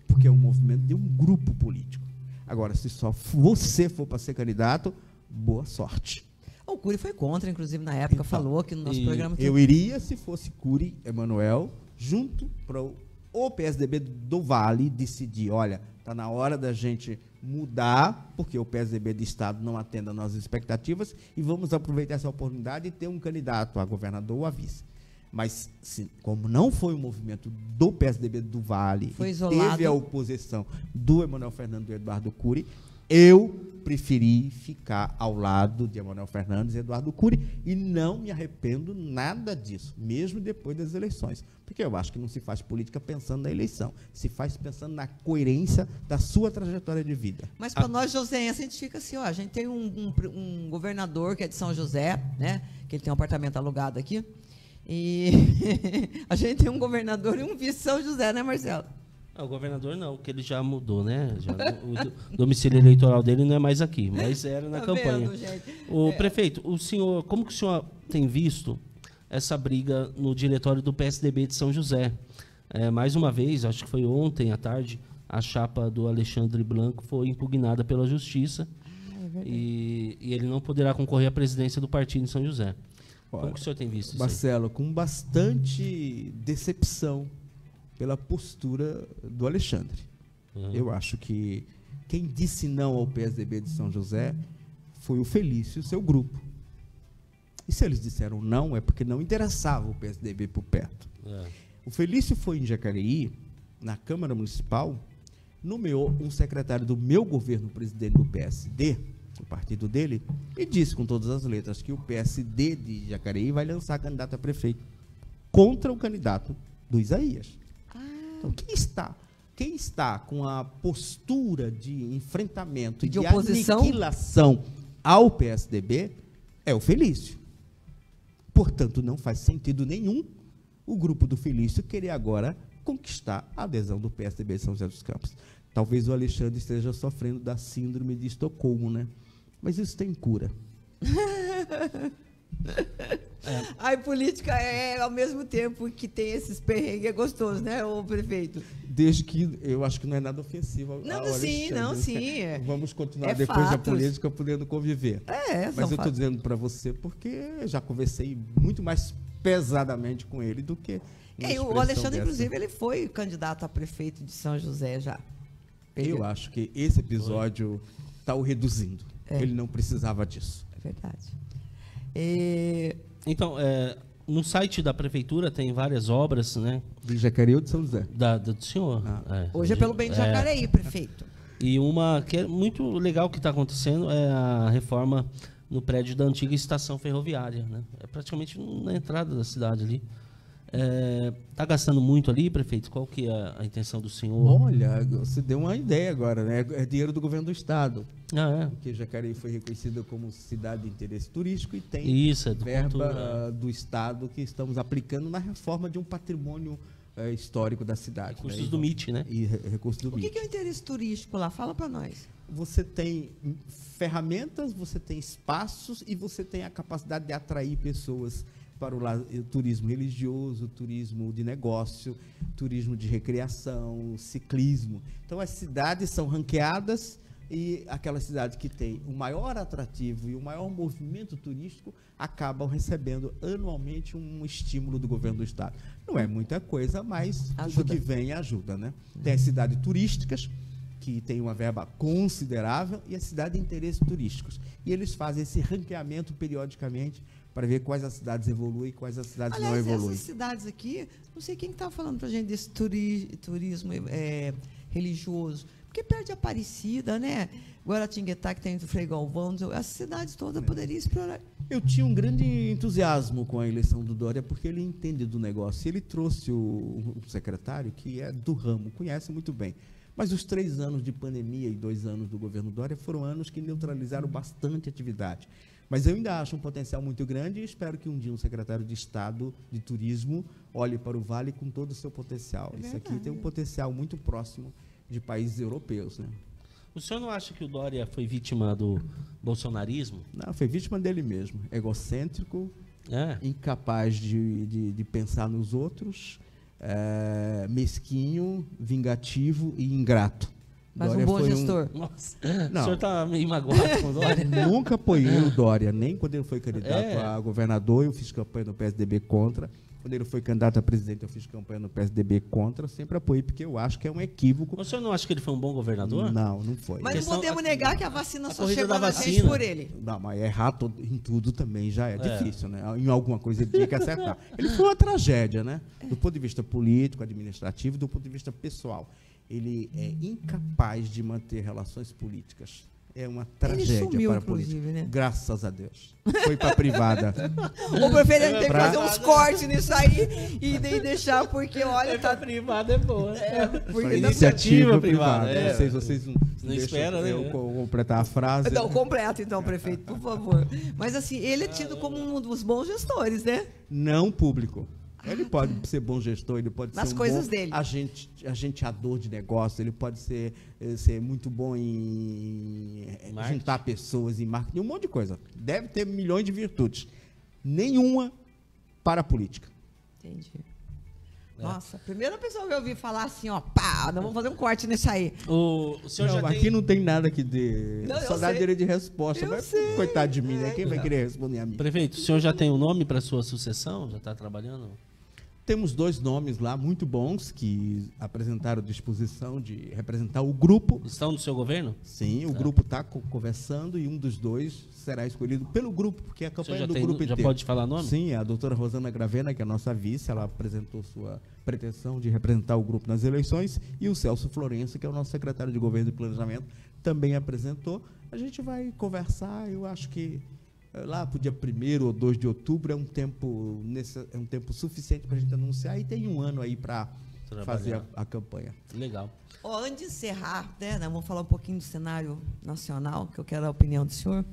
porque é um movimento de um grupo político. Agora, se só você for para ser candidato, boa sorte. O Cury foi contra, inclusive, na época, falou que no nosso programa... Eu iria, se fosse Cury, Emanuel, junto para o PSDB do Vale decidir, olha, está na hora da gente mudar, porque o PSDB de Estado não atende às nossas expectativas, e vamos aproveitar essa oportunidade e ter um candidato a governador ou a vice. Mas, como não foi um movimento do PSDB do Vale, teve a oposição do Emanuel Fernandes e do Eduardo Cury, eu preferi ficar ao lado de Emanuel Fernandes e Eduardo Cury e não me arrependo nada disso, mesmo depois das eleições. Porque eu acho que não se faz política pensando na eleição, se faz pensando na coerência da sua trajetória de vida. Mas para nós, José, a gente fica assim, a gente tem um governador que é de São José, né, que ele tem um apartamento alugado aqui, e a gente tem um governador e um vice São José, né, Marcelo? O governador não, porque ele já mudou, né? O domicílio eleitoral dele não é mais aqui, mas era na campanha. Prefeito, o senhor, como que o senhor tem visto essa briga no diretório do PSDB de São José. Mais uma vez, acho que foi ontem à tarde, a chapa do Alexandre Blanco foi impugnada pela Justiça e ele não poderá concorrer à presidência do partido em São José. Como que o senhor tem visto isso? Marcelo, com bastante decepção pela postura do Alexandre. Eu acho que quem disse não ao PSDB de São José foi o Felício e o seu grupo. E se eles disseram não, é porque não interessava o PSDB por perto. O Felício foi em Jacareí, na Câmara Municipal, nomeou um secretário do meu governo, presidente do PSD, o partido dele, e disse com todas as letras que o PSD de Jacareí vai lançar candidato a prefeito contra o candidato do Isaías. Então, quem está com a postura de enfrentamento e de oposição, aniquilação ao PSDB é o Felício. Portanto, não faz sentido nenhum o grupo do Felício querer agora conquistar a adesão do PSDB de São José dos Campos. Talvez o Alexandre esteja sofrendo da síndrome de Estocolmo, né? Mas isso tem cura. A política ao mesmo tempo que tem esses perrengues, é gostoso, né, o prefeito? Desde que eu acho que não é nada ofensivo ao Sim, Alexandre. Vamos continuar depois fatos. da política podendo conviver. Mas eu estou dizendo para você porque já conversei muito mais pesadamente com ele do que... o Alexandre, inclusive, ele foi candidato a prefeito de São José já. Eu acho que esse episódio está o reduzindo. Ele não precisava disso. É verdade. Então, no site da prefeitura tem várias obras, né? De Jacareí ou de São José? Do senhor. Hoje é pelo bem de Jacareí, prefeito. E uma que é muito legal que está acontecendo é a reforma no prédio da antiga estação ferroviária, né? É praticamente na entrada da cidade ali. Está gastando muito ali, prefeito? Qual que é a intenção do senhor? Olha, você deu uma ideia agora, né? É dinheiro do governo do estado. Porque Jacareí foi reconhecida como cidade de interesse turístico e tem verba do estado que estamos aplicando na reforma de um patrimônio histórico da cidade. Recursos do MIT, né? E recursos do MIT. O que é o interesse turístico lá? Fala para nós. Você tem ferramentas, você tem espaços e você tem a capacidade de atrair pessoas para o turismo religioso, turismo de negócio, turismo de recreação, ciclismo. Então, as cidades são ranqueadas e aquelas cidades que têm o maior atrativo e o maior movimento turístico acabam recebendo anualmente um estímulo do governo do estado. Não é muita coisa, mas tudo que vem ajuda, né? Tem as cidades turísticas, que tem uma verba considerável, e as cidades de interesse turísticos. E eles fazem esse ranqueamento periodicamente para ver quais as cidades evoluem e quais as cidades não evoluem. Essas cidades aqui, não sei quem está falando para a gente desse turismo religioso, porque perto de Aparecida, né? Guaratinguetá, que tem o Frei Galvão, as cidades todas poderiam explorar. Eu tinha um grande entusiasmo com a eleição do Dória, porque ele entende do negócio. Ele trouxe o secretário, que é do ramo, conhece muito bem. Mas os 3 anos de pandemia e 2 anos do governo Dória foram anos que neutralizaram bastante atividade. Mas eu ainda acho um potencial muito grande e espero que um dia um secretário de Estado de Turismo olhe para o Vale com todo o seu potencial. Isso aqui tem um potencial muito próximo de países europeus, né? O senhor não acha que o Dória foi vítima do bolsonarismo? Não, foi vítima dele mesmo. Egocêntrico, incapaz de pensar nos outros, mesquinho, vingativo e ingrato. Mas Dória um bom gestor. Nossa, não. O senhor está meio magoado com o Dória? Nunca apoiei o Dória, nem quando ele foi candidato a governador, eu fiz campanha no PSDB contra. Quando ele foi candidato a presidente, eu fiz campanha no PSDB contra. Sempre apoiei, porque eu acho que é um equívoco. O senhor não acha que ele foi um bom governador? Não, não foi. Mas não podemos negar que a vacina só chegou na gente por ele. Não, mas errar em tudo também já é difícil, né? Em alguma coisa ele tinha que acertar. Ele foi uma tragédia, né? Do ponto de vista político, administrativo, do ponto de vista pessoal. Ele é incapaz de manter relações políticas. É uma tragédia sumiu, para a política. Né? Graças a Deus. Foi para a privada. O prefeito tem que fazer uns cortes nisso aí e deixar, porque, olha... Tá... privada é boa. Porque iniciativa privada. Não sei se vocês não espera, né? Eu completar a frase. Não, completa então, prefeito, por favor. Mas assim, ele é tido como um dos bons gestores, né? Não público. Ele pode ser bom gestor, ele pode nas ser um coisas bom dele. agenteador de negócio, ele pode ser muito bom em juntar pessoas, em marketing, um monte de coisa. Deve ter milhões de virtudes. Nenhuma para a política. Entendi. Nossa, a primeira pessoa que eu ouvi falar assim, ó, pá, nós vamos fazer um corte nisso aí. O senhor já Aqui tem... não tem nada que dê. Não, Só eu dá sei. direito de resposta. Eu Mas, sei. coitado de mim, né? Quem vai querer responder a mim? Prefeito, o senhor já tem um nome para sua sucessão? Já está trabalhando? Temos 2 nomes lá muito bons que apresentaram disposição de representar o grupo. Estão no seu governo? Sim, o grupo está conversando e um dos 2 será escolhido pelo grupo, porque é a O senhor campanha já, do tem, grupo já inteiro. pode falar nome? Sim, a doutora Rosana Gravena, que é a nossa vice, ela apresentou sua pretensão de representar o grupo nas eleições, e o Celso Florencio, que é o nosso secretário de Governo e Planejamento, também apresentou. A gente vai conversar, eu acho que lá para o dia 1º ou 2 de outubro é um tempo suficiente para a gente anunciar, e tem um ano aí para fazer a campanha. Legal. Ó, antes de encerrar, né, vamos falar um pouquinho do cenário nacional, que eu quero a opinião do senhor.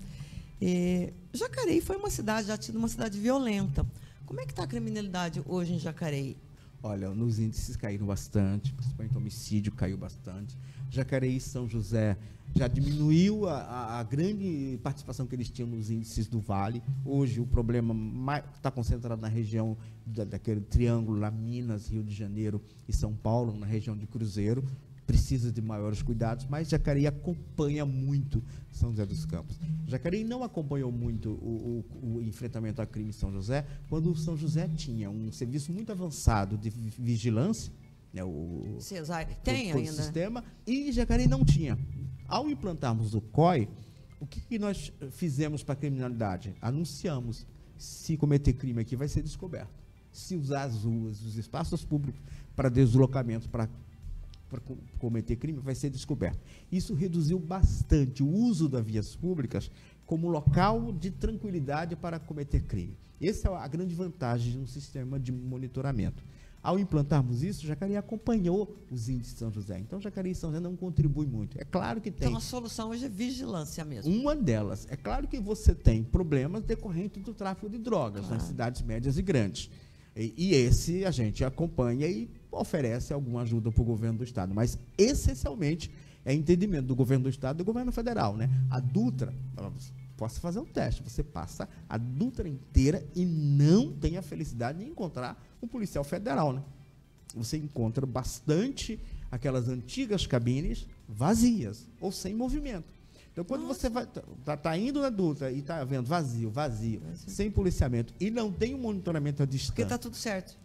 Jacareí foi uma cidade, já tido uma cidade violenta. Como é que está a criminalidade hoje em Jacareí? Olha, nos índices caíram bastante, principalmente o homicídio caiu bastante. Jacareí e São José já diminuiu a grande participação que eles tinham nos índices do Vale. Hoje o problema está concentrado na região daquele triângulo lá, Minas, Rio de Janeiro e São Paulo, na região de Cruzeiro. Precisa de maiores cuidados, mas Jacareí acompanha muito São José dos Campos. Jacareí não acompanhou muito o enfrentamento a crime em São José, quando o São José tinha um serviço muito avançado de vigilância, né, o tem ainda sistema, e Jacareí não tinha. Ao implantarmos o COI, o que nós fizemos para a criminalidade? Anunciamos: se cometer crime aqui vai ser descoberto. Se usar as ruas, os espaços públicos para deslocamento, para cometer crime, vai ser descoberto. Isso reduziu bastante o uso das vias públicas como local de tranquilidade para cometer crime. Essa é a grande vantagem de um sistema de monitoramento. Ao implantarmos isso, Jacareí acompanhou os índices de São José. Então, Jacareí e São José não contribui muito. É claro que tem. Então, a solução hoje é vigilância mesmo. Uma delas. É claro que você tem problemas decorrentes do tráfico de drogas nas cidades médias e grandes. E esse a gente acompanha e oferece alguma ajuda para o governo do Estado. Mas, essencialmente, é entendimento do governo do Estado e do governo federal, né? A Dutra, posso fazer um teste, você passa a Dutra inteira e não tem a felicidade de encontrar um policial federal, né? Você encontra bastante aquelas antigas cabines vazias ou sem movimento. Então, quando você tá indo na Dutra e está vendo vazio, sem policiamento, e não tem um monitoramento à distância. Porque está tudo certo.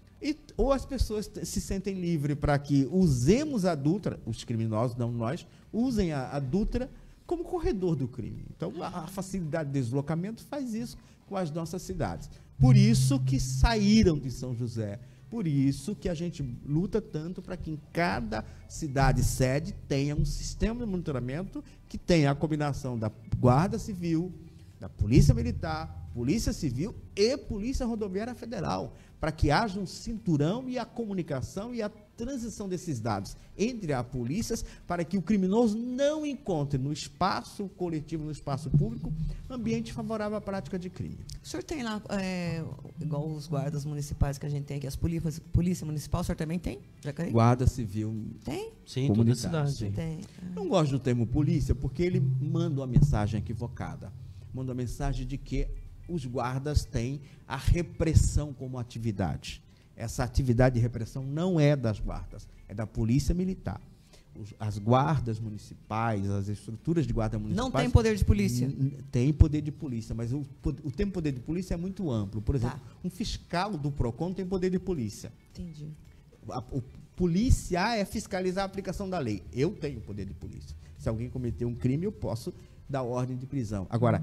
Ou as pessoas se sentem livres para que usemos a Dutra, os criminosos, não nós, usem a Dutra como corredor do crime. Então, a facilidade de deslocamento faz isso com as nossas cidades. Por isso que saíram de São José. Por isso que a gente luta tanto para que em cada cidade sede tenha um sistema de monitoramento que tenha a combinação da Guarda Civil, da Polícia Militar, Polícia Civil e Polícia Rodoviária Federal, para que haja um cinturão e a comunicação e a transição desses dados entre as polícias, para que o criminoso não encontre no espaço coletivo, no espaço público, ambiente favorável à prática de crime. O senhor tem lá, igual os guardas municipais que a gente tem aqui, as polícia municipal, o senhor também tem? Jacareí? Guarda Civil. Tem? Sim, toda a cidade. Sim. Tem. Não gosto do termo polícia porque ele manda uma mensagem equivocada. Manda uma mensagem de que os guardas têm a repressão como atividade. Essa atividade de repressão não é das guardas, é da Polícia Militar. As guardas municipais, as estruturas de guarda municipais... Não tem poder de polícia? Tem poder de polícia, mas o termo poder de polícia é muito amplo. Por exemplo, um fiscal do PROCON tem poder de polícia. Entendi. O policiar é fiscalizar a aplicação da lei. Eu tenho poder de polícia. Se alguém cometer um crime, eu posso dar ordem de prisão. Agora,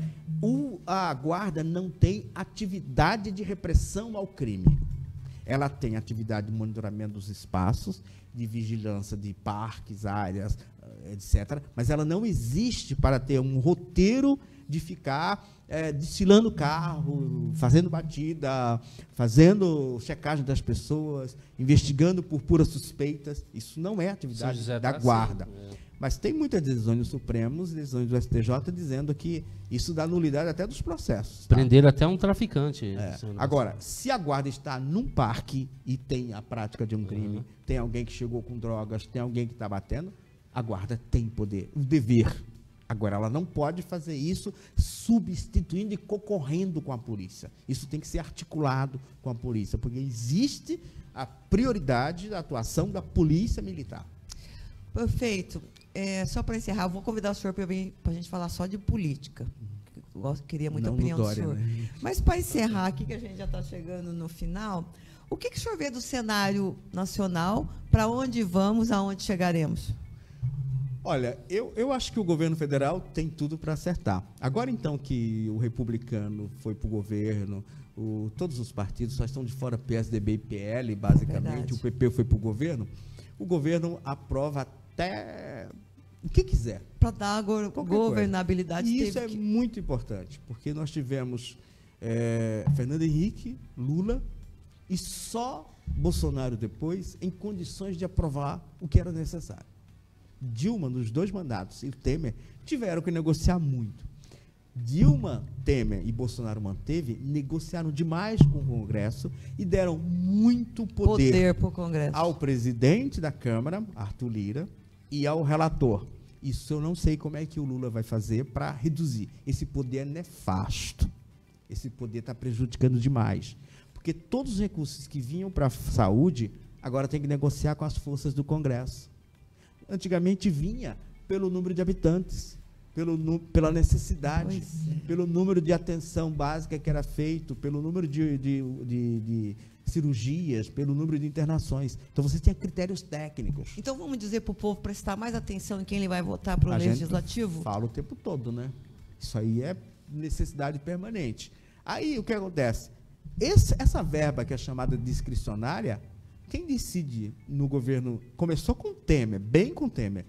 a guarda não tem atividade de repressão ao crime. Ela tem atividade de monitoramento dos espaços, de vigilância de parques, áreas, etc. Mas ela não existe para ter um roteiro de ficar desfilando carro, fazendo batida, fazendo checagem das pessoas, investigando por puras suspeitas. Isso não é atividade da guarda. Mas tem muitas decisões dos Supremos, decisões do STJ, dizendo que isso dá nulidade até dos processos. Tá? Prenderam até um traficante. Agora, se a guarda está num parque e tem a prática de um crime, tem alguém que chegou com drogas, tem alguém que está batendo, a guarda tem poder, o dever Agora, ela não pode fazer isso substituindo e concorrendo com a polícia. Isso tem que ser articulado com a polícia, porque existe a prioridade da atuação da polícia militar. Perfeito. Só para encerrar, eu vou convidar o senhor para a gente falar só de política. Eu queria muita opinião do senhor. Né? Mas para encerrar aqui, que a gente já está chegando no final, o que o senhor vê do cenário nacional? Para onde vamos, aonde chegaremos? Olha, eu acho que o governo federal tem tudo para acertar. Agora, então, que o republicano foi para o governo, todos os partidos só estão de fora, PSDB e PL, basicamente, o PP foi para o governo aprova até o que quiser. Para dar governabilidade. E isso é muito importante, porque nós tivemos Fernando Henrique, Lula, e só Bolsonaro depois em condições de aprovar o que era necessário. Dilma, nos 2 mandatos, e o Temer tiveram que negociar muito. Dilma, Temer e Bolsonaro negociaram demais com o Congresso e deram muito poder para o Congresso, ao presidente da Câmara, Arthur Lira, e ao relator. Isso eu não sei como é que o Lula vai fazer para reduzir. Esse poder é nefasto. Esse poder está prejudicando demais. Porque todos os recursos que vinham para a saúde, agora tem que negociar com as forças do Congresso. Antigamente vinha pelo número de habitantes, pela necessidade, pelo número de atenção básica que era feito, pelo número de cirurgias, pelo número de internações. Então, você tinha critérios técnicos. Então, vamos dizer para o povo prestar mais atenção em quem ele vai votar para o Legislativo? Fala o tempo todo, né? Isso aí é necessidade permanente. Aí, o que acontece? Essa verba que é chamada discricionária, quem decide no governo, começou com Temer, bem com Temer,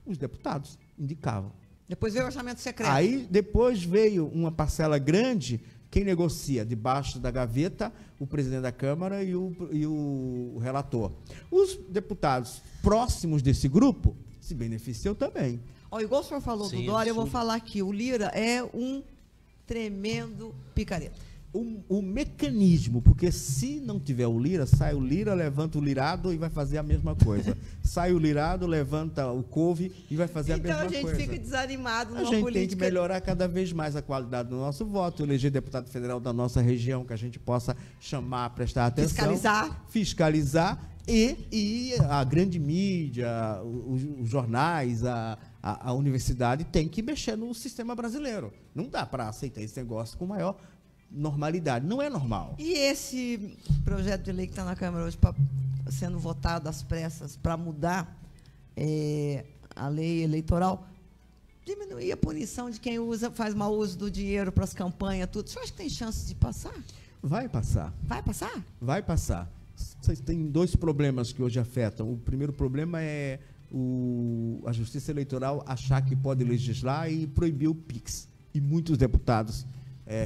os deputados indicavam. Depois veio o orçamento secreto. Aí, depois veio uma parcela grande, quem negocia debaixo da gaveta, o presidente da Câmara e o relator. Os deputados próximos desse grupo se beneficiam também. Igual o senhor falou do Dória, eu vou falar aqui, o Lira é um tremendo picareta. O mecanismo, porque se não tiver o Lira, sai o Lira, levanta o lirado e vai fazer a mesma coisa. Sai o lirado, levanta o couve e vai fazer a mesma coisa. Então a gente fica desanimado numa política. A gente política. tem que melhorar cada vez mais a qualidade do nosso voto, eleger deputado federal da nossa região, que a gente possa chamar, prestar atenção. Fiscalizar. E a grande mídia, os jornais, a universidade tem que mexer no sistema brasileiro. Não dá para aceitar esse negócio com maior normalidade. Não é normal. E esse projeto de lei que está na Câmara hoje, sendo votado às pressas para mudar a lei eleitoral, diminuir a punição de quem faz mau uso do dinheiro para as campanhas, tudo. Você acha que tem chance de passar? Vai passar. Vai passar? Vai passar. Vocês têm 2 problemas que hoje afetam. O primeiro problema é a Justiça Eleitoral achar que pode legislar e proibir o PIX. E muitos deputados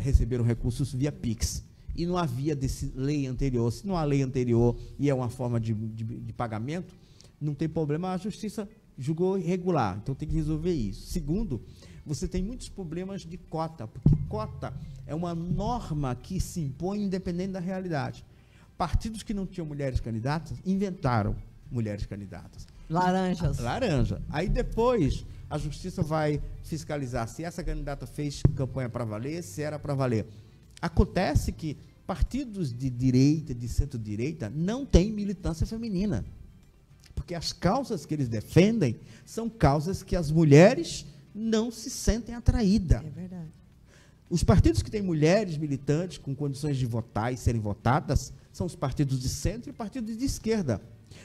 receberam recursos via PIX. E não havia lei anterior. Se não há lei anterior e é uma forma de pagamento, não tem problema, a Justiça julgou irregular. Então, tem que resolver isso. Segundo, você tem muitos problemas de cota, porque cota é uma norma que se impõe independente da realidade. Partidos que não tinham mulheres candidatas inventaram mulheres candidatas. Laranjas. Laranja. Aí, depois, a Justiça vai fiscalizar se essa candidata fez campanha para valer, se era para valer. Acontece que partidos de direita, de centro-direita, não têm militância feminina. Porque as causas que eles defendem são causas que as mulheres não se sentem atraídas. É verdade. Os partidos que têm mulheres militantes com condições de votar e serem votadas são os partidos de centro e partidos de esquerda.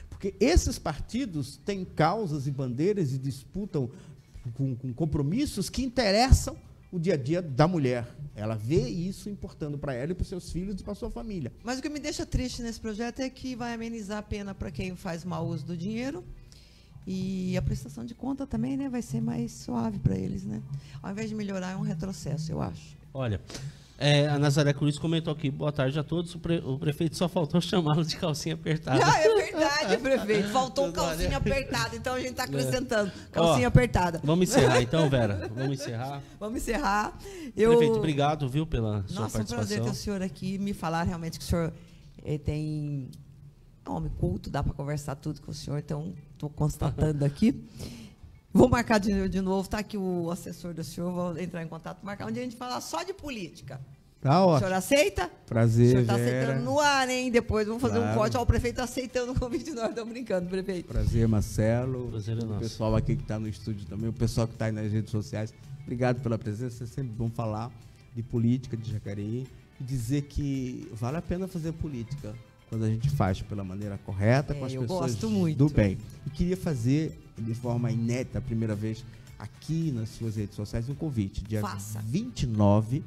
Porque esses partidos têm causas e bandeiras e disputam com compromissos que interessam o dia a dia da mulher. Ela vê isso importando para ela e para os seus filhos e para a sua família. Mas o que me deixa triste nesse projeto é que vai amenizar a pena para quem faz mau uso do dinheiro e a prestação de conta também, né, vai ser mais suave para eles, né? Ao invés de melhorar, é um retrocesso, eu acho. Olha, a Nazaré Cruz comentou aqui, boa tarde a todos, o prefeito só faltou chamá-lo de calcinha apertada. É verdade, prefeito, faltou calcinha apertada, então a gente está acrescentando calcinha apertada. Vamos encerrar então, Vera, vamos encerrar. Vamos encerrar. Prefeito, obrigado, viu, pela sua participação. Nossa, é um prazer ter o senhor aqui, me falar realmente que o senhor tem homem culto, dá para conversar tudo com o senhor, então estou constatando aqui. Vou marcar de novo, tá aqui o assessor do senhor, vou entrar em contato, marcar um dia a gente falar só de política. Tá O ótimo. senhor aceita? Prazer, O senhor está Vera. aceitando no ar, hein? Depois vamos fazer um Claro. corte. Ó, o prefeito tá aceitando o convite, nós estamos brincando, prefeito. Prazer, Marcelo. Prazer é O nosso. pessoal aqui que está no estúdio também, o pessoal que está aí nas redes sociais. Obrigado pela presença. É sempre bom falar de política de Jacareí e dizer que vale a pena fazer política quando a gente faz pela maneira correta, com as eu pessoas gosto muito. do bem. E queria fazer de forma inédita, a primeira vez, aqui nas suas redes sociais, um convite. Dia Faça. 29,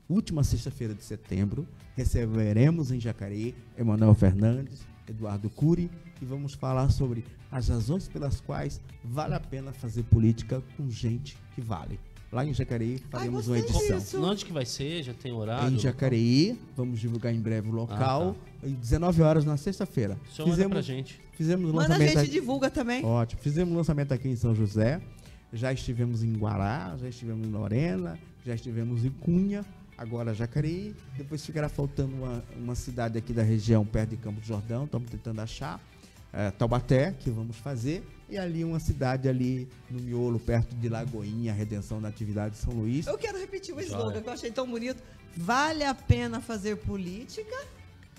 última sexta-feira de setembro, receberemos em Jacareí Emanuel Fernandes, Eduardo Cury, e vamos falar sobre as razões pelas quais vale a pena fazer política com gente que vale. Lá em Jacareí faremos uma gostei edição. disso. Onde que vai ser? Já tem horário? Em Jacareí, vamos divulgar em breve o local, e 19 horas na sexta-feira. O senhor manda pra gente. Fizemos o Manda a lançamento gente divulga também. Ótimo. Fizemos o lançamento aqui em São José. Já estivemos em Guará, já estivemos em Lorena, já estivemos em Cunha, agora Jacareí. Depois ficará faltando uma cidade aqui da região, perto de Campos do Jordão, estamos tentando achar. Taubaté, que vamos fazer. E ali uma cidade ali no miolo, perto de Lagoinha, Redenção da Atividade de São Luís. Eu quero repetir o Joia. slogan que eu achei tão bonito. Vale a pena fazer política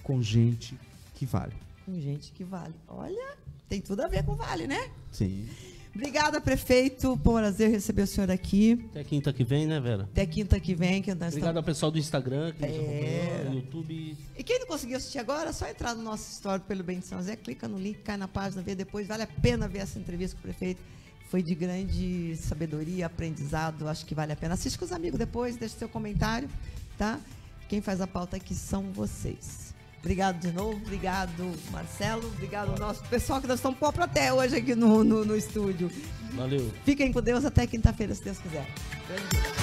Com gente que vale. com gente que vale. Olha, tem tudo a ver com vale, né? Sim. Obrigada, prefeito. Por prazer receber o senhor aqui. Até quinta que vem, né, Vera? Até quinta que vem. Que nós Obrigado ao pessoal do Instagram que nos É. acompanhou, no YouTube. E quem não conseguiu assistir agora, é só entrar no nosso histórico pelo bem de São José, clica no link, cai na página, vê depois. Vale a pena ver essa entrevista com o prefeito. Foi de grande sabedoria, aprendizado, acho que vale a pena. Assiste com os amigos depois, deixa seu comentário, tá? Quem faz a pauta aqui são vocês. Obrigado de novo, obrigado Marcelo, obrigado ao nosso pessoal que nós estamos com a plateia hoje aqui no estúdio. Valeu. Fiquem com Deus até quinta-feira, se Deus quiser. Grande beijo.